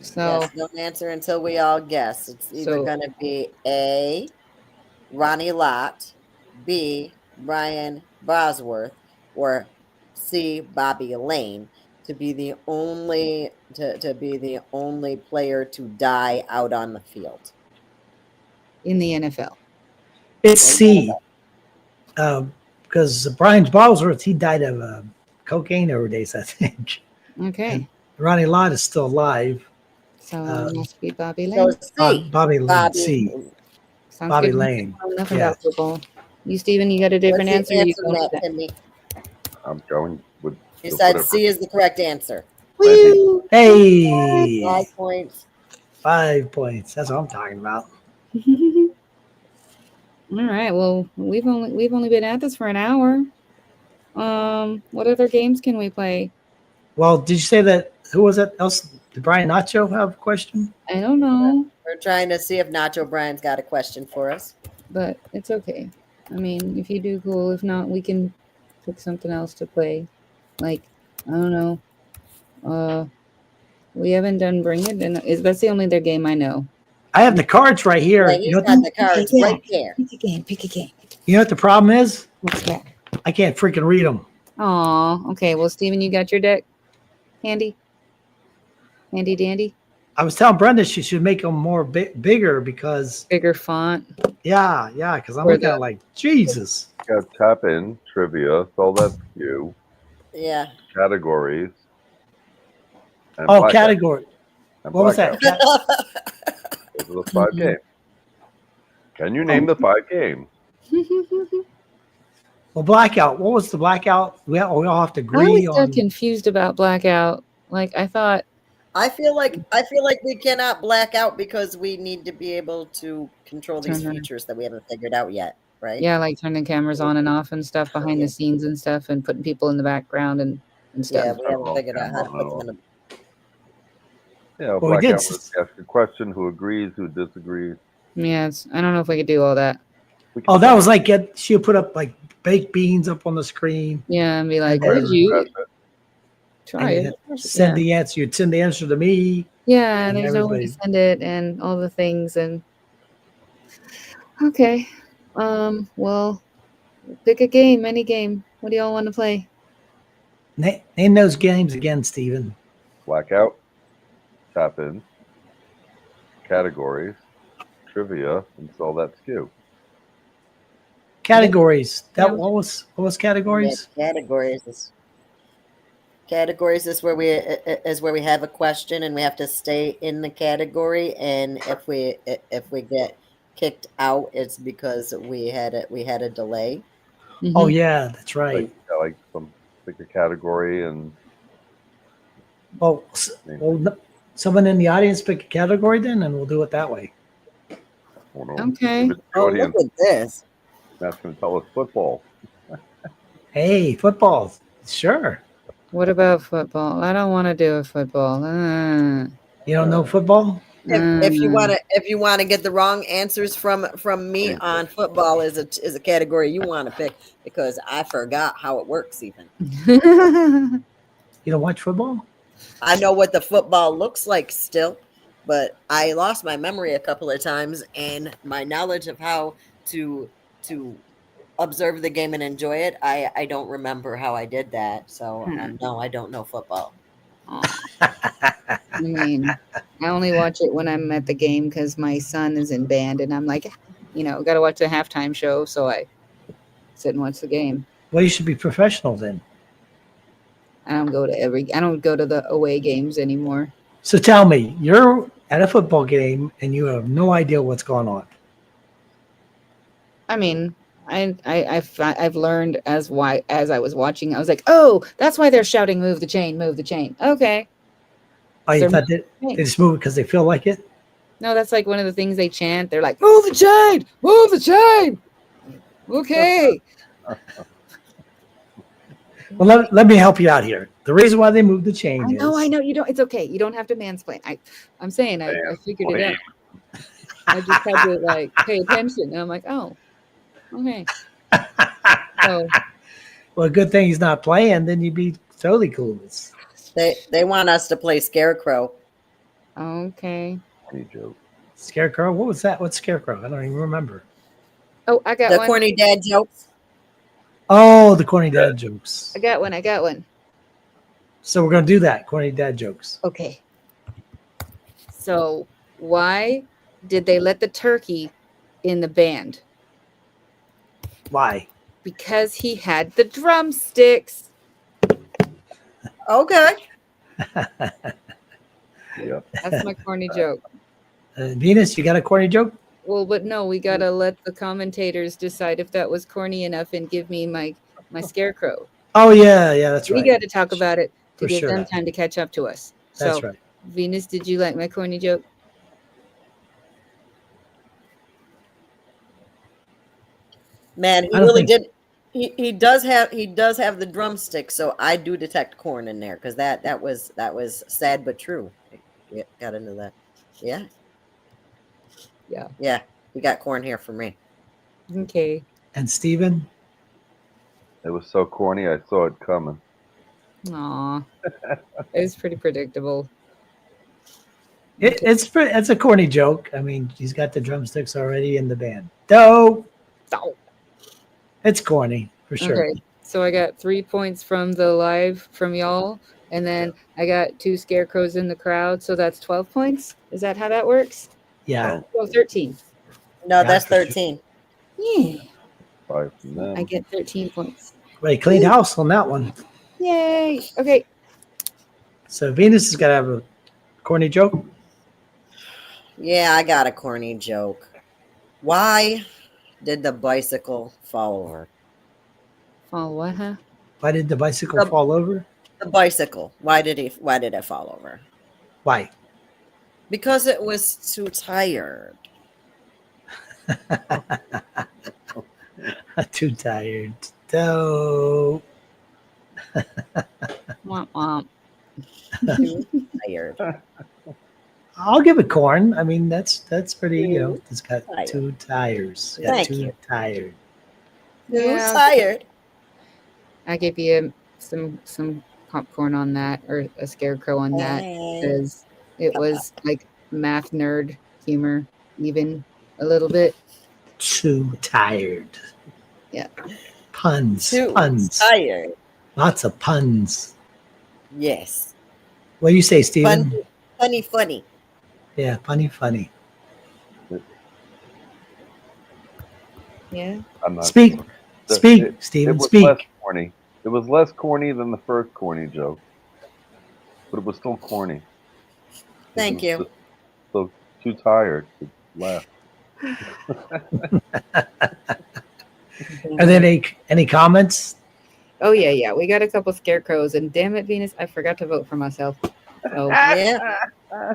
So Yes, don't answer until we all guess. It's either So- going to be A. Ronnie Lott, B. Brian Bosworth, or C. Bobby Lane to be the only to be the only player to die out on the field. in the NFL. It's C. Because Brian Bosworth, he died of cocaine overdose, I think. Okay. Ronnie Lott is still alive. So it must be Bobby So Lane. C. Bobby Lane. Bobby. C. Sounds Bobby good. Lane. I know nothing Yeah. about football. You, Steven, you got a different What's answer? the You answer, going with Matt that? Timney? I'm going with. He with said whatever. C is the correct answer. Woo! Hey, 5 points. 5 points. That's what I'm talking about. All right. Well, we've only been at this for an hour. What other games can we play? Well, did you say that? Who was it else? Did Brian Nacho have a question? I don't know, We're trying to see if Nacho Brian's got a question for us. but it's okay. I mean, if you do, cool. If not, we can pick something else to play. Like, I don't know. We haven't done Bring It, and that's the only other game I know. I have the cards right here. Yeah, he's got the cards Yeah. right there. Pick a game. Pick a game. You know what the problem is? What's that? I can't freaking read them. Oh, okay. Well, Steven, you got your deck handy? Handy dandy? I was telling Brenda she should make them more bigger because, Bigger font. yeah, because I'm Or looking the- at like, Jesus. Got tap in, trivia, so that's you. Yeah. Categories. And Oh, blackout. category. And What was that? blackout. Those are the 5 Mhm. games. Can you name the 5 games? Well, blackout. What was the blackout? We all have to I always agree got on. confused about blackout. Like I thought, I feel like we cannot black out because we need to be able to control these Turn on. features that we haven't figured out yet, right? yeah, like turning cameras on and off and stuff behind the scenes and stuff, and putting people in the background and Yeah, stuff. we haven't figured out how to put them in a Yeah, Well, we did blackout was ask a question, who agrees, who disagrees. Yeah, I don't know if we could do all that. We can Oh, that try. was like she'll put up like baked beans up on the screen. Yeah, and be like, Right, would you That's it. try And it? Send Yeah. the answer. You'd send the answer to me. Yeah, and there's no way to everybody- send it and all the things and okay. Well, pick a game, any game. What do y'all want to play? Name those games again, Steven. Blackout, tap in, categories, trivia, and sell that skew. Categories. Yeah. What was categories? Yeah, categories is where we have a question and we have to stay in the category, and if we get kicked out, it's because we had a delay. Oh Mhm. yeah, that's right. Like some pick a category and Well, someone in the audience pick a category then, and we'll do it that way. Okay. Give it to the Oh, audience. look at this! That's going to tell us football. Hey, football. Sure. What about football? I don't want to do a football. You don't know football? If you want to get the wrong answers from me on football is a category you want to pick, because I forgot how it works. Even You don't watch football? I know what the football looks like still, but I lost my memory a couple of times, and my knowledge of how to observe the game and enjoy it, I don't remember how I did that. So no, I don't know football. I mean, I only watch it when I'm at the game because my son is in band, and I'm like, got to watch the halftime show, so I sit and watch the game. Well, you should be professional then. I don't go to the away games anymore. So tell me, you're at a football game and you have no idea what's going on. I mean, I've learned as I was watching, I was like, oh, that's why they're shouting, move the chain, move the chain. Okay. Oh, you They're thought they just move it because they feel like it? No, that's like one of the things they chant. They're like, move the chain, move the chain. Okay. Well, let me help you out here. The reason why they moved the chain I know. You don't. It's okay. You don't have to mansplain. I'm saying I figured it out. I just had to like pay attention, and I'm like, oh, okay. So Well, good thing he's not playing. Then you'd be totally clueless. They want us to play Scarecrow. okay. Funny joke. Scarecrow? What was that? What's Scarecrow? I don't even remember. Oh, I got The one. corny dad jokes. Oh, the corny dad jokes. I got one. So we're gonna do that. Corny dad jokes. Okay. So why did they let the turkey in the band? Why? Because he had the drumsticks. Okay. Yep. That's my corny joke. Venus, you got a corny joke? Well, but no, we gotta let the commentators decide if that was corny enough and give me my scarecrow. Oh yeah, that's We right. got to talk about it to For give sure. them time to catch up to us. That's So, right. Venus, did you like my corny joke? Man, he I don't really think- did. He does have the drumstick, so I do detect corn in there, because that was sad but true. Yeah, got into that. Yeah. Yeah. Yeah, we got corn here for me. Okay. And Steven? It was so corny, I saw it coming. Aw. It was pretty predictable. It's a corny joke. I mean, he's got the drumsticks already in the band. Dope. Oh, It's corny for sure. okay. So I got 3 points from the live from y'all, and then I got 2 scarecrows in the crowd, so that's 12 points. Is that how that works? Yeah. Oh, 13. No, Yeah, that's for sure. 13. Yeah, 5 from I them. get 13 points. Right, clean house on that one. Yay! Okay. So Venus has got to have a corny joke. Yeah, I got a corny joke. Why did the bicycle fall over? Follow what, huh? Why did the bicycle The- fall over? The bicycle. Why did it fall over? Why? Because it was too tired. Too tired. Dope. Womp womp. Too tired. I'll give it corn. I mean, that's pretty. It's got Tired. 2 tires. Got Thank 2 you. tired. Too Yeah, tired. I give you some popcorn on that, or a scarecrow on that, Hey. because it was like math nerd humor, even a little bit. Too tired. Yeah. Puns. Too Puns. tired. Lots of puns. Yes. What do you say, Steven? Funny. Yeah, funny. Yeah. I'm not. Speak, It Steven, was less speak. corny. It was less corny than the first corny joke, but it was still corny. Thank It was you. still too tired to laugh. Are there any comments? Oh yeah. We got a couple scarecrows, and damn it, Venus, I forgot to vote for myself. So, Yeah.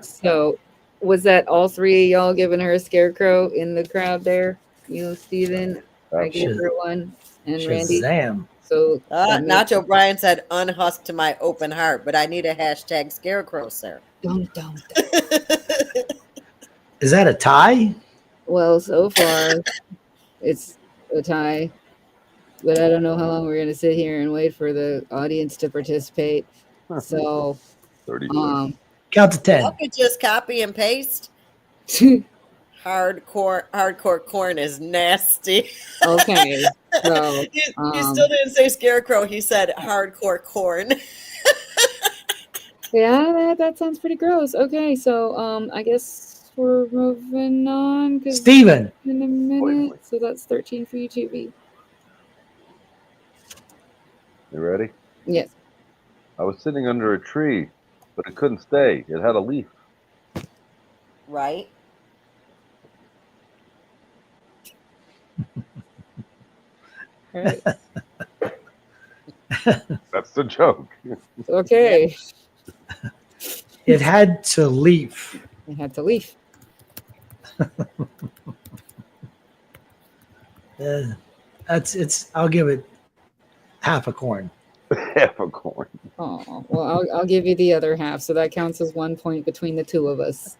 so was that all 3 of y'all giving her a scarecrow in the crowd there? You, Steven, I gave Shaz- her one, and Randy. Shazam. So that makes- Nacho Brian said, unhusk to my open heart, but I need a hashtag scarecrow, sir. Dum, dum, dum. Is that a tie? Well, so far it's a tie, but I don't know how long we're gonna sit here and wait for the audience to participate. So, 30 Count to 10. Y'all could just copy and paste. Hardcore corn is nasty. okay. So, He still didn't say scarecrow. He said hardcore corn. yeah, that sounds pretty gross. Okay, so I guess we're moving on because Steven. in a minute. So that's 13 for you, TV. You ready? Yes. I was sitting under a tree, but it couldn't stay. It had a leaf. Right? All right. That's the joke. Okay. It had to leave. I had to leave. I'll give it half a corn. Half a corn. Oh, well, I'll give you the other half. So that counts as 1 point between the 2 of us.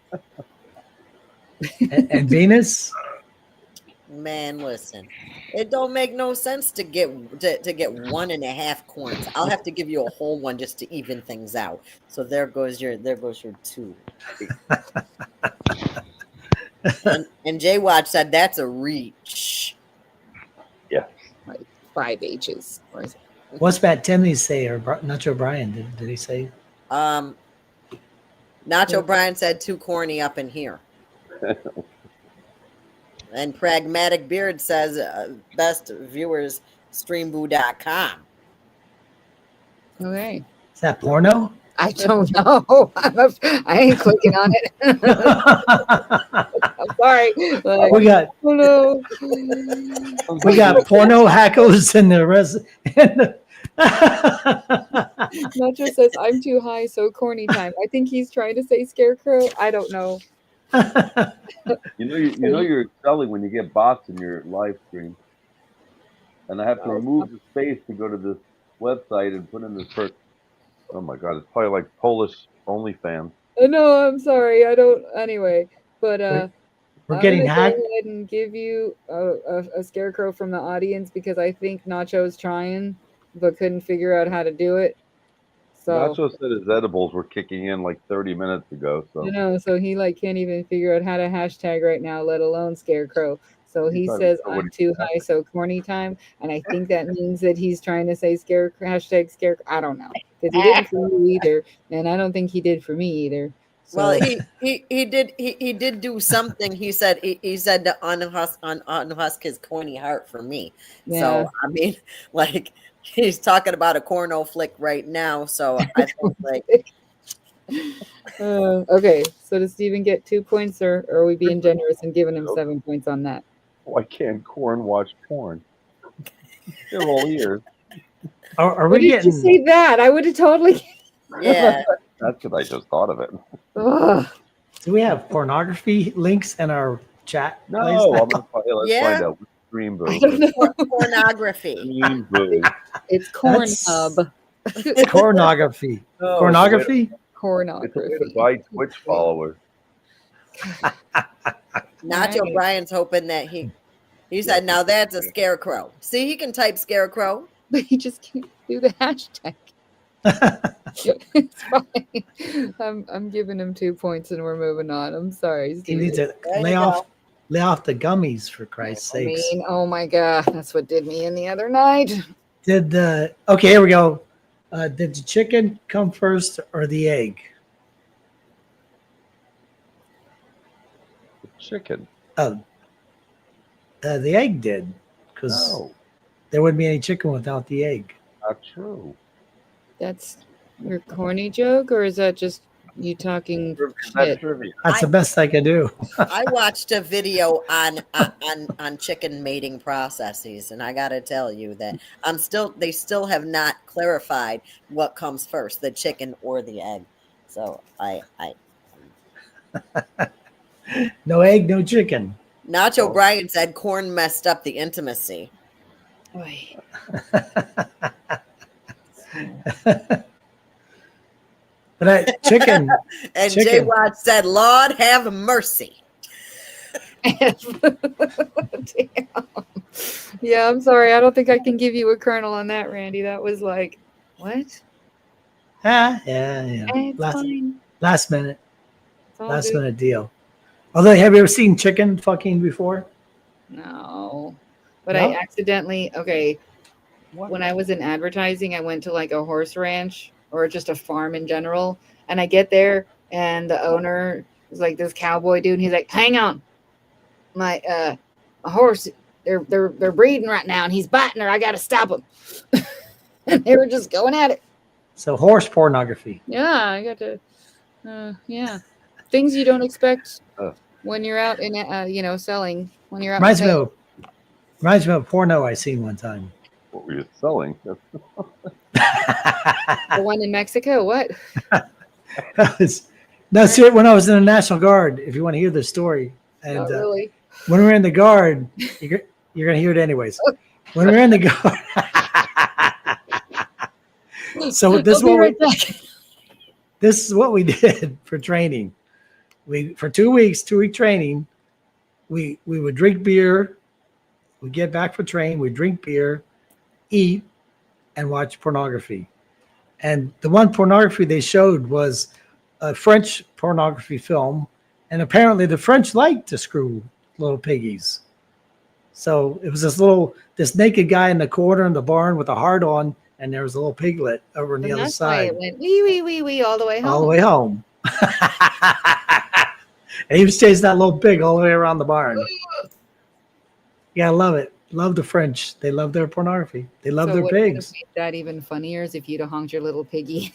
And Venus? Man, listen. It don't make no sense to get 1.5 corns. I'll have to give you a whole one just to even things out. So there goes your 2. and Jay Watch said that's a reach. Yeah. Like 5 H's. Or is it? What's Matt Timney say? Or Nacho Brian? Did he say? Nacho Brian said too corny up in here. And Pragmatic Beard says best viewers streamboo.com. Okay. Is that porno? I don't know. I ain't clicking on it. I'm sorry. Like, we got oh no. we got porno hackers and the rest. Nacho says I'm too high, so corny time. I think he's trying to say scarecrow. I don't know. You know you're excelling when you get bots in your live stream. And I have to remove the space to go to this website and put in this first. Oh my god, it's probably like Polish OnlyFans. No, I'm sorry. I don't. Anyway, but We're getting hacked. Go ahead and give you a scarecrow from the audience because I think Nacho's trying but couldn't figure out how to do it. So Nacho said his edibles were kicking in like 30 minutes ago. So so he like can't even figure out how to hashtag right now, let alone scarecrow. So he's he not even says sure what I'm too high, so corny time, and I think that means that he's trying to say hashtag scarecrow. I don't know because he didn't for you either, and I don't think he did for me either. Well, So he did do something. He said to unhusk his corny heart for me. yeah. So I mean, like he's talking about a corno flick right now. So I think like Okay, so does Steven get 2 points, or are we being generous and giving him 7 points on that? why can't Corn watch porn? They're all ears. Are What we did you getting? say that? I would have totally. yeah. That's what I just thought of it. Ugh. Do we have pornography links in our chat? No, Place I'm now? gonna find, let's Yeah. find out. Stream I boo. don't know. Pornography. Stream boo. It's That's Cornhub. pornography. No, Pornography. it's a way to Pornography. buy Twitch followers. Nacho Right. Brian's hoping that he said, now that's a scarecrow. See, he can type scarecrow. But he just can't do the hashtag. It's fine. I'm giving him 2 points and we're moving on. I'm sorry, You Steve. need to There lay you off go. lay off the gummies for Christ's I sakes. mean, oh my god, that's what did me in the other night. Did okay, here we go. Did the chicken come first or the egg? Chicken. The egg did, because No, there wouldn't be any chicken without the egg. not true. That's your corny joke, or is that just you talking That's shit? trivia. That's the best I can do. I watched a video on chicken mating processes, and I got to tell you that they still have not clarified what comes first, the chicken or the egg. So I No egg, no chicken. Nacho Oh. Brian said corn messed up the intimacy. Oy. But chicken, And Jay Chicken. Watt said, Lord have mercy. Damn. Yeah, I'm sorry. I don't think I can give you a kernel on that, Randy. That was like, what? yeah. It's fine. Last minute It's all good. minute deal. Although, have you ever seen chicken fucking before? No. But No? I accidentally, okay, when I was in advertising, I went to like a horse ranch or just a farm in general. And I get there and the owner is like this cowboy dude. And he's like, hang on. My horse, they're breeding right now and he's biting her. I got to stop him. And they were just going at it. So horse pornography. Yeah, I got to, yeah. Things you don't expect when you're out in, selling. When you're out in Reminds me of porno I seen one time. What were you selling? the one in Mexico. What? That's it. When I was in the National Guard, if you want to hear the story, and Not really. when we were in the Guard, you're gonna hear it anyways. When we were in the Guard, so this is I'll be what right back. this is what we did for training. We for 2 weeks, 2-week training. We would drink beer. We get back for train. We drink beer, eat, and watch pornography. And the one pornography they showed was a French pornography film, and apparently the French like to screw little piggies. So it was this naked guy in the corner in the barn with a heart on, and there was a little piglet over on the And other that's why side, it went wee wee wee wee all the way home. all the way home. And he was chasing that little pig all the way around the barn. Yeah, I love it. Love the French. They love their pornography. They love So their what would have pigs. made that even funnier is if you'd have honked your little piggy.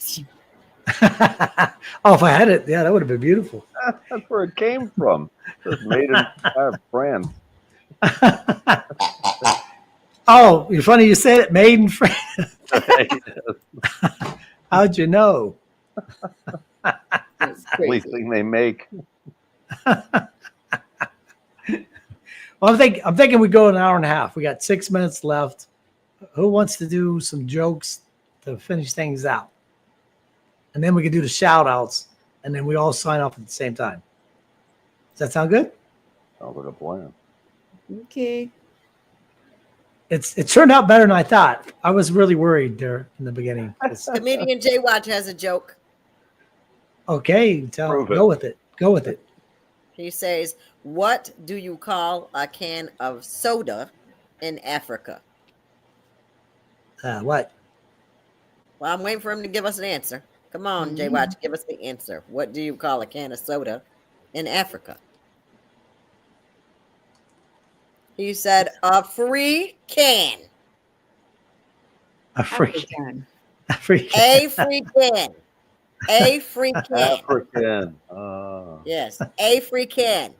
Oh, if I had it, yeah, that would have been beautiful. That's where it came from. Just made in France. Oh, you're funny you said it. Made in France. How'd you know? It's Only crazy. thing they make. Well, I'm thinking we go an hour and a half. We got 6 minutes left. Who wants to do some jokes to finish things out? And then we can do the shout outs, and then we all sign off at the same time. Does that sound good? Sounds like a plan. Okay. it turned out better than I thought. I was really worried there in the beginning. Comedian Jay Watch has a joke. Okay, Prove it. go with it. Go with it. He says, "What do you call a can of soda in Africa?" What? Well, I'm waiting for him to give us an answer. Come on, Jay Watch, give us the answer. What do you call a can of soda in Africa? He said, "A free can." A freak. African. A freak. A free can. A free can. African. Yes, a free can.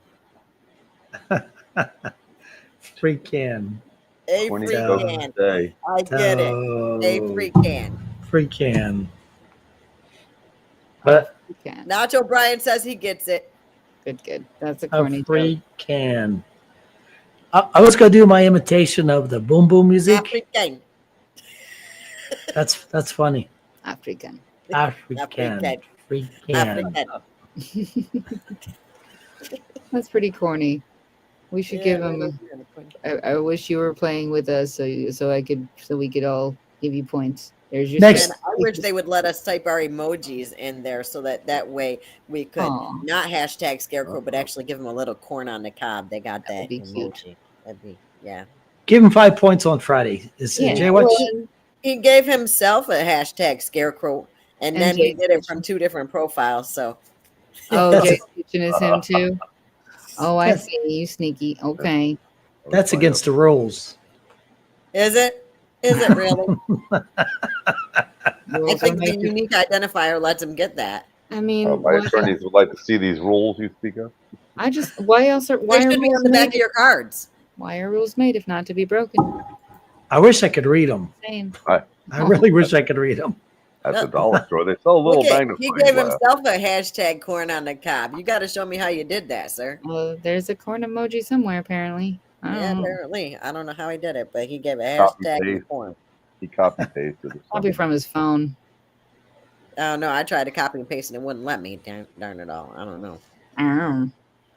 Freak can. A 20 free dozen can. a day. I get it. A free can. Freak can. But African. Nacho Brian says he gets it. Good. That's a a corny joke. freak can. I was gonna do my imitation of the boom boom music. African. That's funny. African. African. African. Freak can. African. That's pretty corny. We should give him. I wish you were playing with us so we could all give you points. There's your Next. And I wish they would let us type our emojis in there so that way we could Aw. not hashtag scarecrow, but actually give them a little corn on the cob. They got that That'd be cute. emoji. That'd be, yeah. Give him 5 points on Friday. Is Yeah. Jay what? Well, he gave himself a hashtag scarecrow, and And then he Jay's did it from 2 different profiles. So Oh, That's- Jay's Kitchen is him too. Oh, I That's- see. You sneaky. Okay. That's against the rules. is it? Is it really? I Rules think don't the make you- unique identifier lets him get that. I mean, My why, attorneys would like to see these rules you speak of. why else are They why are should be on rules the back of made? your cards. Why are rules made if not to be broken? I wish I could read them. Same. I really wish I could read them. At the Yep. dollar store, they sell a little Look at, magnifying he gave glass. himself a hashtag corn on the cob. You got to show me how you did that, sir. Well, there's a corn emoji somewhere apparently. I don't Yeah, know. apparently. I don't know how he did it, but he gave a Copy hashtag paste. corn. He copy pasted it. Probably from his phone. Oh no, I tried to copy and paste and it wouldn't let me. Darn it all. I don't know. Oh,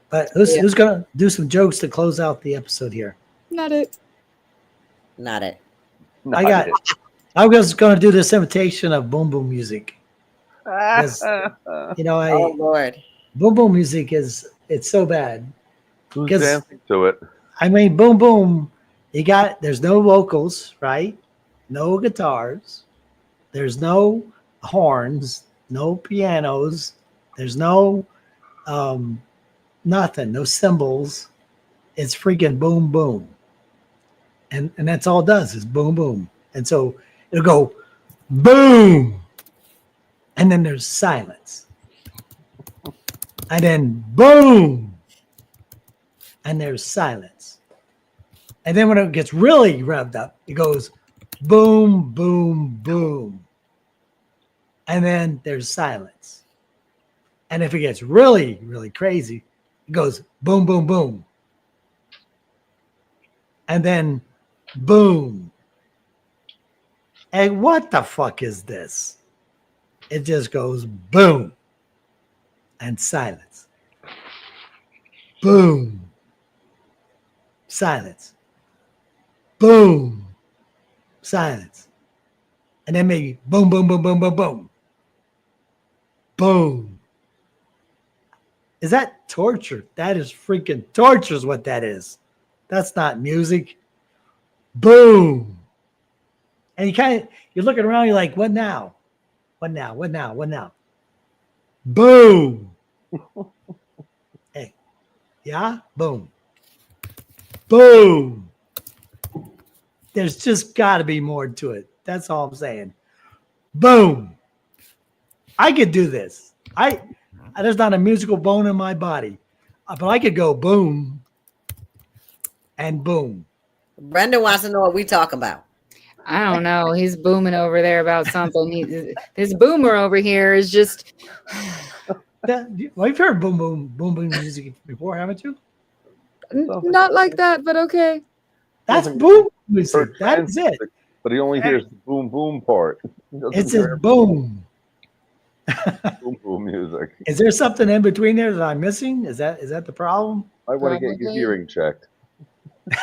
But who's Yeah. who's gonna do some jokes to close out the episode here? not it. Not it. I got- I was gonna do this imitation of boom boom music. Yes. You know, Oh Lord. boom boom music it's so bad. Who's 'Cause- dancing to it? I mean, boom boom. There's no vocals, right? No guitars. There's no horns. No pianos. There's no nothing. No cymbals. It's freaking boom boom. And that's all it does is boom boom. And so it'll go boom. And then there's silence. And then boom. And there's silence. And then when it gets really revved up, it goes boom, boom, boom. And then there's silence. And if it gets really, really crazy, it goes boom, boom, boom. And then boom. And what the fuck is this? It just goes boom and silence. Boom. Silence. Boom. Silence. And then maybe boom, boom, boom, boom, boom, boom. Boom. Is that torture? That is freaking torture is what that is. That's not music. Boom. And you're looking around, you're like, what now? What now? What now? What now? Boom. Hey. Yeah? Boom. Boom. There's just got to be more to it. That's all I'm saying. Boom. I could do this. There's not a musical bone in my body, but I could go boom and boom. Brendan wants to know what we talk about. I don't know. He's booming over there about something. This boomer over here is just. Well, you've heard boom, boom, boom, boom music before, haven't you? Not like that, but okay. That's Doesn't- boom music. That is it. But he only hears the boom boom part. He doesn't It's hear just boom. boom boom music. Is there something in between there that I'm missing? Is that the problem? I want to get your Probably. hearing checked.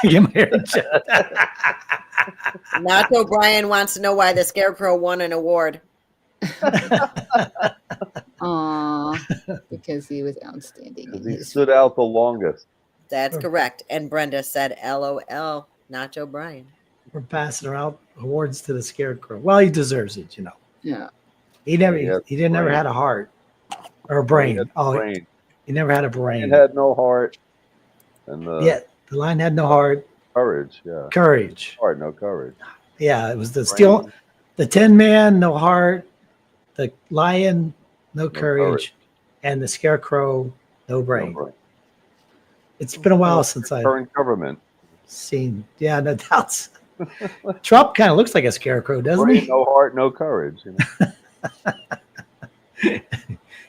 Get my hair checked. Nacho Brian wants to know why the Scarecrow won an award. Aw, because he was outstanding Because in he his. stood out the longest. That's correct. And Brenda said, LOL, Nacho Brian. We're passing around awards to the Scarecrow. Well, he deserves it, you know. Yeah. He never, He has he didn't never brain. had a heart or a He brain. had Oh, brain. he never had a It brain. had no heart. And Yeah, the line had no heart. courage, yeah. Courage. Heart, no courage. Yeah, it was the Brain, steel, the Tin Man, no heart. The Lion, no courage. courage, and the Scarecrow, no no brain. brain. It's been a while since I've Current government. seen. Yeah, no doubts. Trump kind of looks like a scarecrow, doesn't Brain, he? no heart, no courage. You know?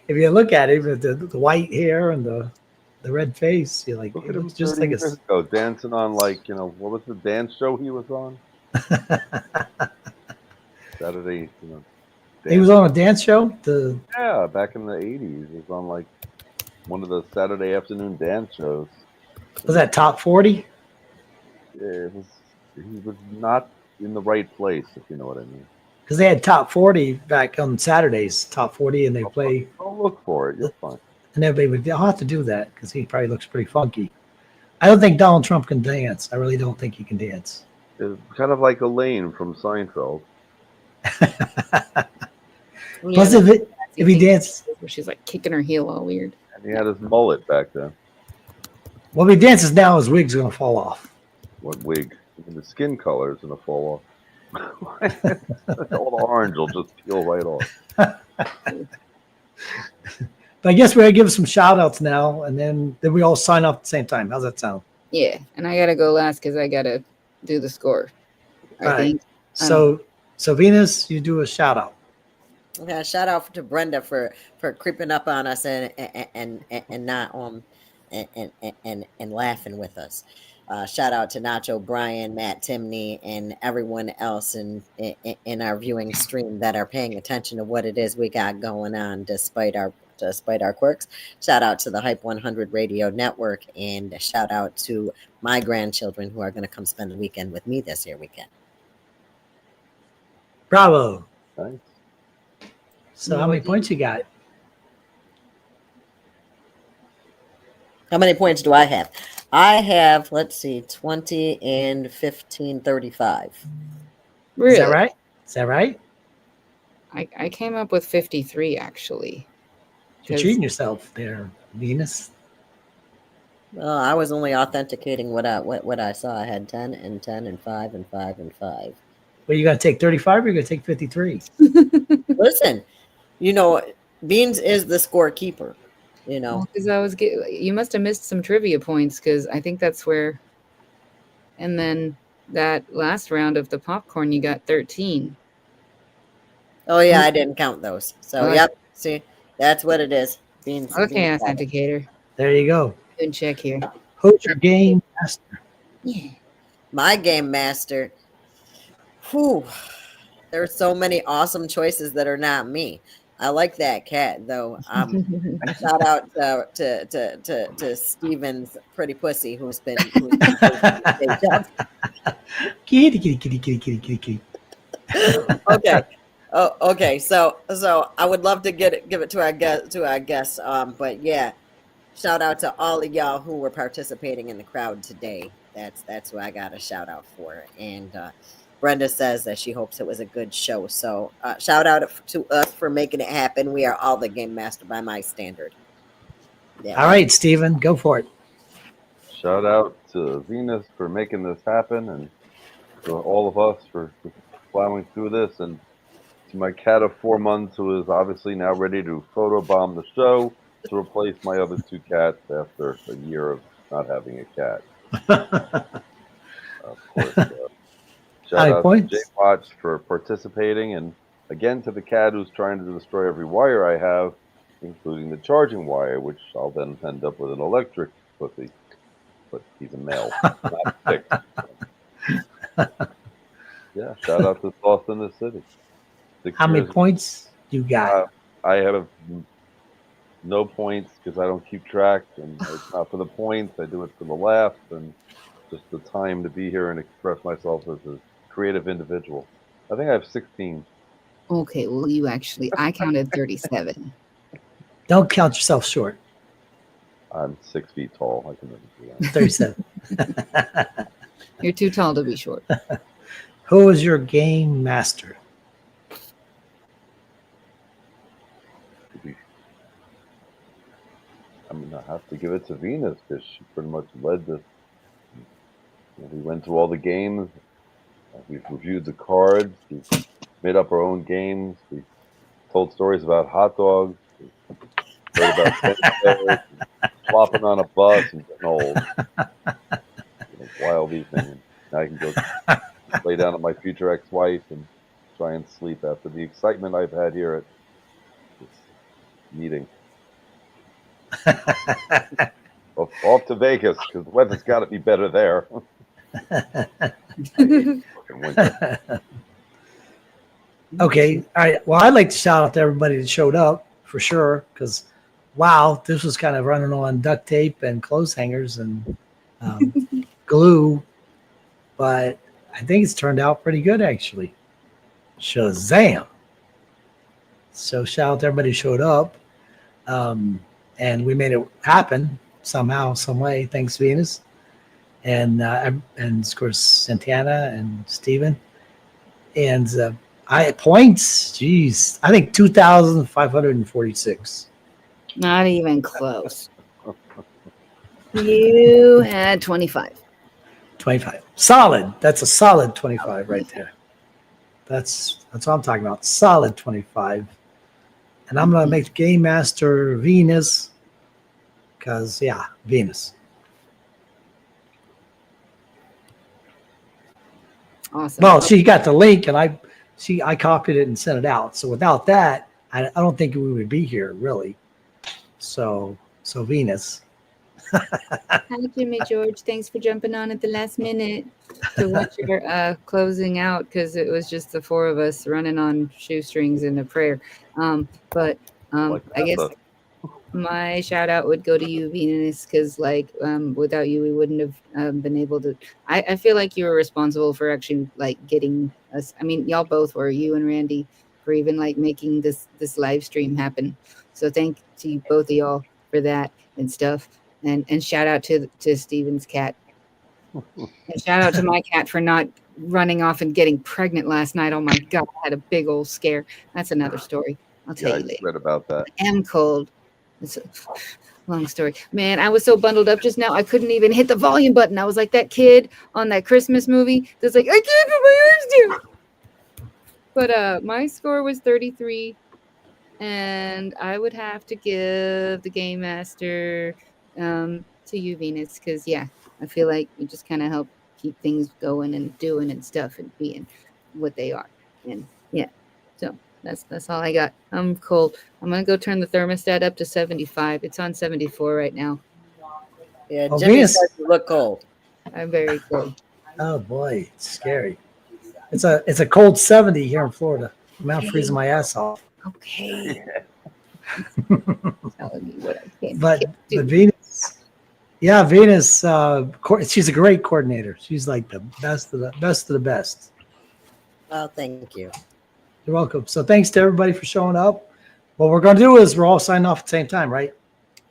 If you look at him, with the white hair and the red face, you're like, Look it at him looks just 30 like years ago, dancing on what was the dance show he was on? Saturday, He was on a dance show. Yeah, back in the 80s. He was on one of the Saturday afternoon dance shows. Was that Top 40? He was not in the right place, if you know what I mean. Because they had Top 40 back on Saturdays, Top 40, and they play. Don't look for it. You'll find it. And everybody would. I'll have to do that because he probably looks pretty funky. I don't think Donald Trump can dance. I really don't think he can dance. It's kind of like Elaine from Seinfeld. Plus, if he dances, where she's like kicking her heel all weird. And he had his mullet back then. well, if he dances now, his wig's gonna fall off. What wig? And the skin color is going to fall off. All the orange will just peel right off. But I guess we're gonna give some shout outs now, and then we all sign off at the same time. How's that sound? Yeah, and I gotta go last because I gotta do the score. I All right. think. So Venus, you do a shout out. Yeah, shout out to Brenda for creeping up on us and not and laughing with us. Shout out to Nacho Brian, Matt Timney, and everyone else in our viewing stream that are paying attention to what it is we got going on despite our quirks. Shout out to the Hype 100 Radio Network, and a shout out to my grandchildren who are going to come spend the weekend with me this weekend. Bravo. Thanks. So how many points you got? How many points do I have? I have, let's see, 20 and 15, 35. Really? Is that right? Is that right? I came up with 53 actually. You're treating yourself there, Venus. Well, I was only authenticating what I saw. I had 10 and 10 and 5 and 5 and 5. Well, you got to take 35 or you got to take 53? Listen, Beans is the scorekeeper. Because you must have missed some trivia points because I think that's where. And then that last round of the popcorn, you got 13. Oh yeah, I didn't count those. So Okay. yep, see, that's what it is. Beans. Okay, Beans authenticator. There you go. Good check here. Who's your game master? Yeah. My game master. Whew. There's so many awesome choices that are not me. I like that cat though. Shout out to Steven's pretty pussy who's been Kitty. okay. Oh, okay. So I would love to give it to our guests. But yeah, shout out to all of y'all who were participating in the crowd today. That's who I got a shout out for. And Brenda says that she hopes it was a good show. So shout out to us for making it happen. We are all the game master by my standard. Yeah. All right, Steven, go for it. Shout out to Venus for making this happen, and to all of us for plowing through this, and to my cat of 4 months who is obviously now ready to photobomb the show to replace my other 2 cats after a year of not having a cat. Of course. Shout out to Jay Watch for participating, and again to the cat who's trying to destroy every wire I have, including the charging wire, which I'll then end up with an electric pussy. But he's a male, not a chick. Yeah, shout out to Sauce in the City. How many points you got? I have no points because I don't keep track, and it's not for the points. I do it for the laughs, and just the time to be here and express myself as a creative individual. I think I have 16. Okay, well, I counted 37. Don't count yourself short. I'm 6 feet tall. I can never do that. 37. You're too tall to be short. Who is your game master? I mean, I have to give it to Venus because she pretty much led this. We went through all the games. We've reviewed the cards. We've made up our own games. We told stories about hot dogs. We heard about tennis players, flopping on a bus and getting old. Wild evening. Now I can go lay down with my future ex-wife and try and sleep after the excitement I've had here at this meeting. Off to Vegas because the weather's got to be better there. Okay. All right. Well, I'd like to shout out to everybody that showed up for sure because, wow, this was kind of running on duct tape and clothes hangers and glue. But I think it's turned out pretty good, actually. Shazam. So shout out to everybody who showed up. And we made it happen somehow, some way. Thanks, Venus. And of course, Santana and Steven. And points, geez, I think 2,546. Not even close. You had 25. 25. Solid. That's a solid 25 right there. That's what I'm talking about. Solid 25. And I'm going to make Game Master Venus because, yeah, Venus. Awesome. Well, she got the link and I copied it and sent it out. So without that, I don't think we would be here really. So Venus. Hi, Jimmy George. Thanks for jumping on at the last minute to watch your closing out because it was just the four of us running on shoestrings in a prayer. But I guess my shout out would go to you, Venus, because without you, we wouldn't have been able to. I feel like you were responsible for actually getting us. I mean, y'all both were, you and Randy, for even making this live stream happen. So thank to you, both of y'all for that and stuff. And shout out to Steven's cat. And shout out to my cat for not running off and getting pregnant last night. Oh my God, I had a big old scare. That's another story. I'll tell you later. I read about that. I am cold. It's a long story. Man, I was so bundled up just now, I couldn't even hit the volume button. I was like that kid on that Christmas movie that's like, I can't put my arms down. But my score was 33. And I would have to give the Game Master to you, Venus, because I feel like you just kind of help keep things going and doing and stuff and being what they are. And so that's all I got. I'm cold. I'm gonna go turn the thermostat up to 75. It's on 74 right now. Yeah, Jimmy Venus. says you look cold. I'm very cold. Oh boy, it's scary. It's a cold 70 here in Florida. I'm out freezing my ass off. Okay. Telling me what I can. But do. Venus, she's a great coordinator. She's like the best of the best. Well, thank you. You're welcome. So thanks to everybody for showing up. What we're going to do is we're all signing off at the same time, right?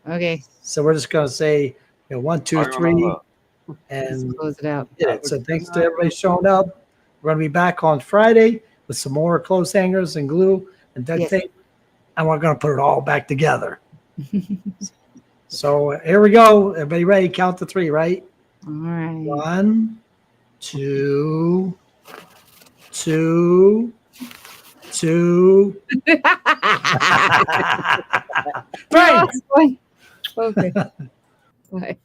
Okay. So we're just going to say 1, 2, 3, and close it out. So thanks to everybody showing up. We're going to be back on Friday with some more clothes hangers and glue and duct tape, and we're going to put it all back together. So here we go. Everybody ready? Count to 3, right? All right. 1, 2, 3. Okay. Bye.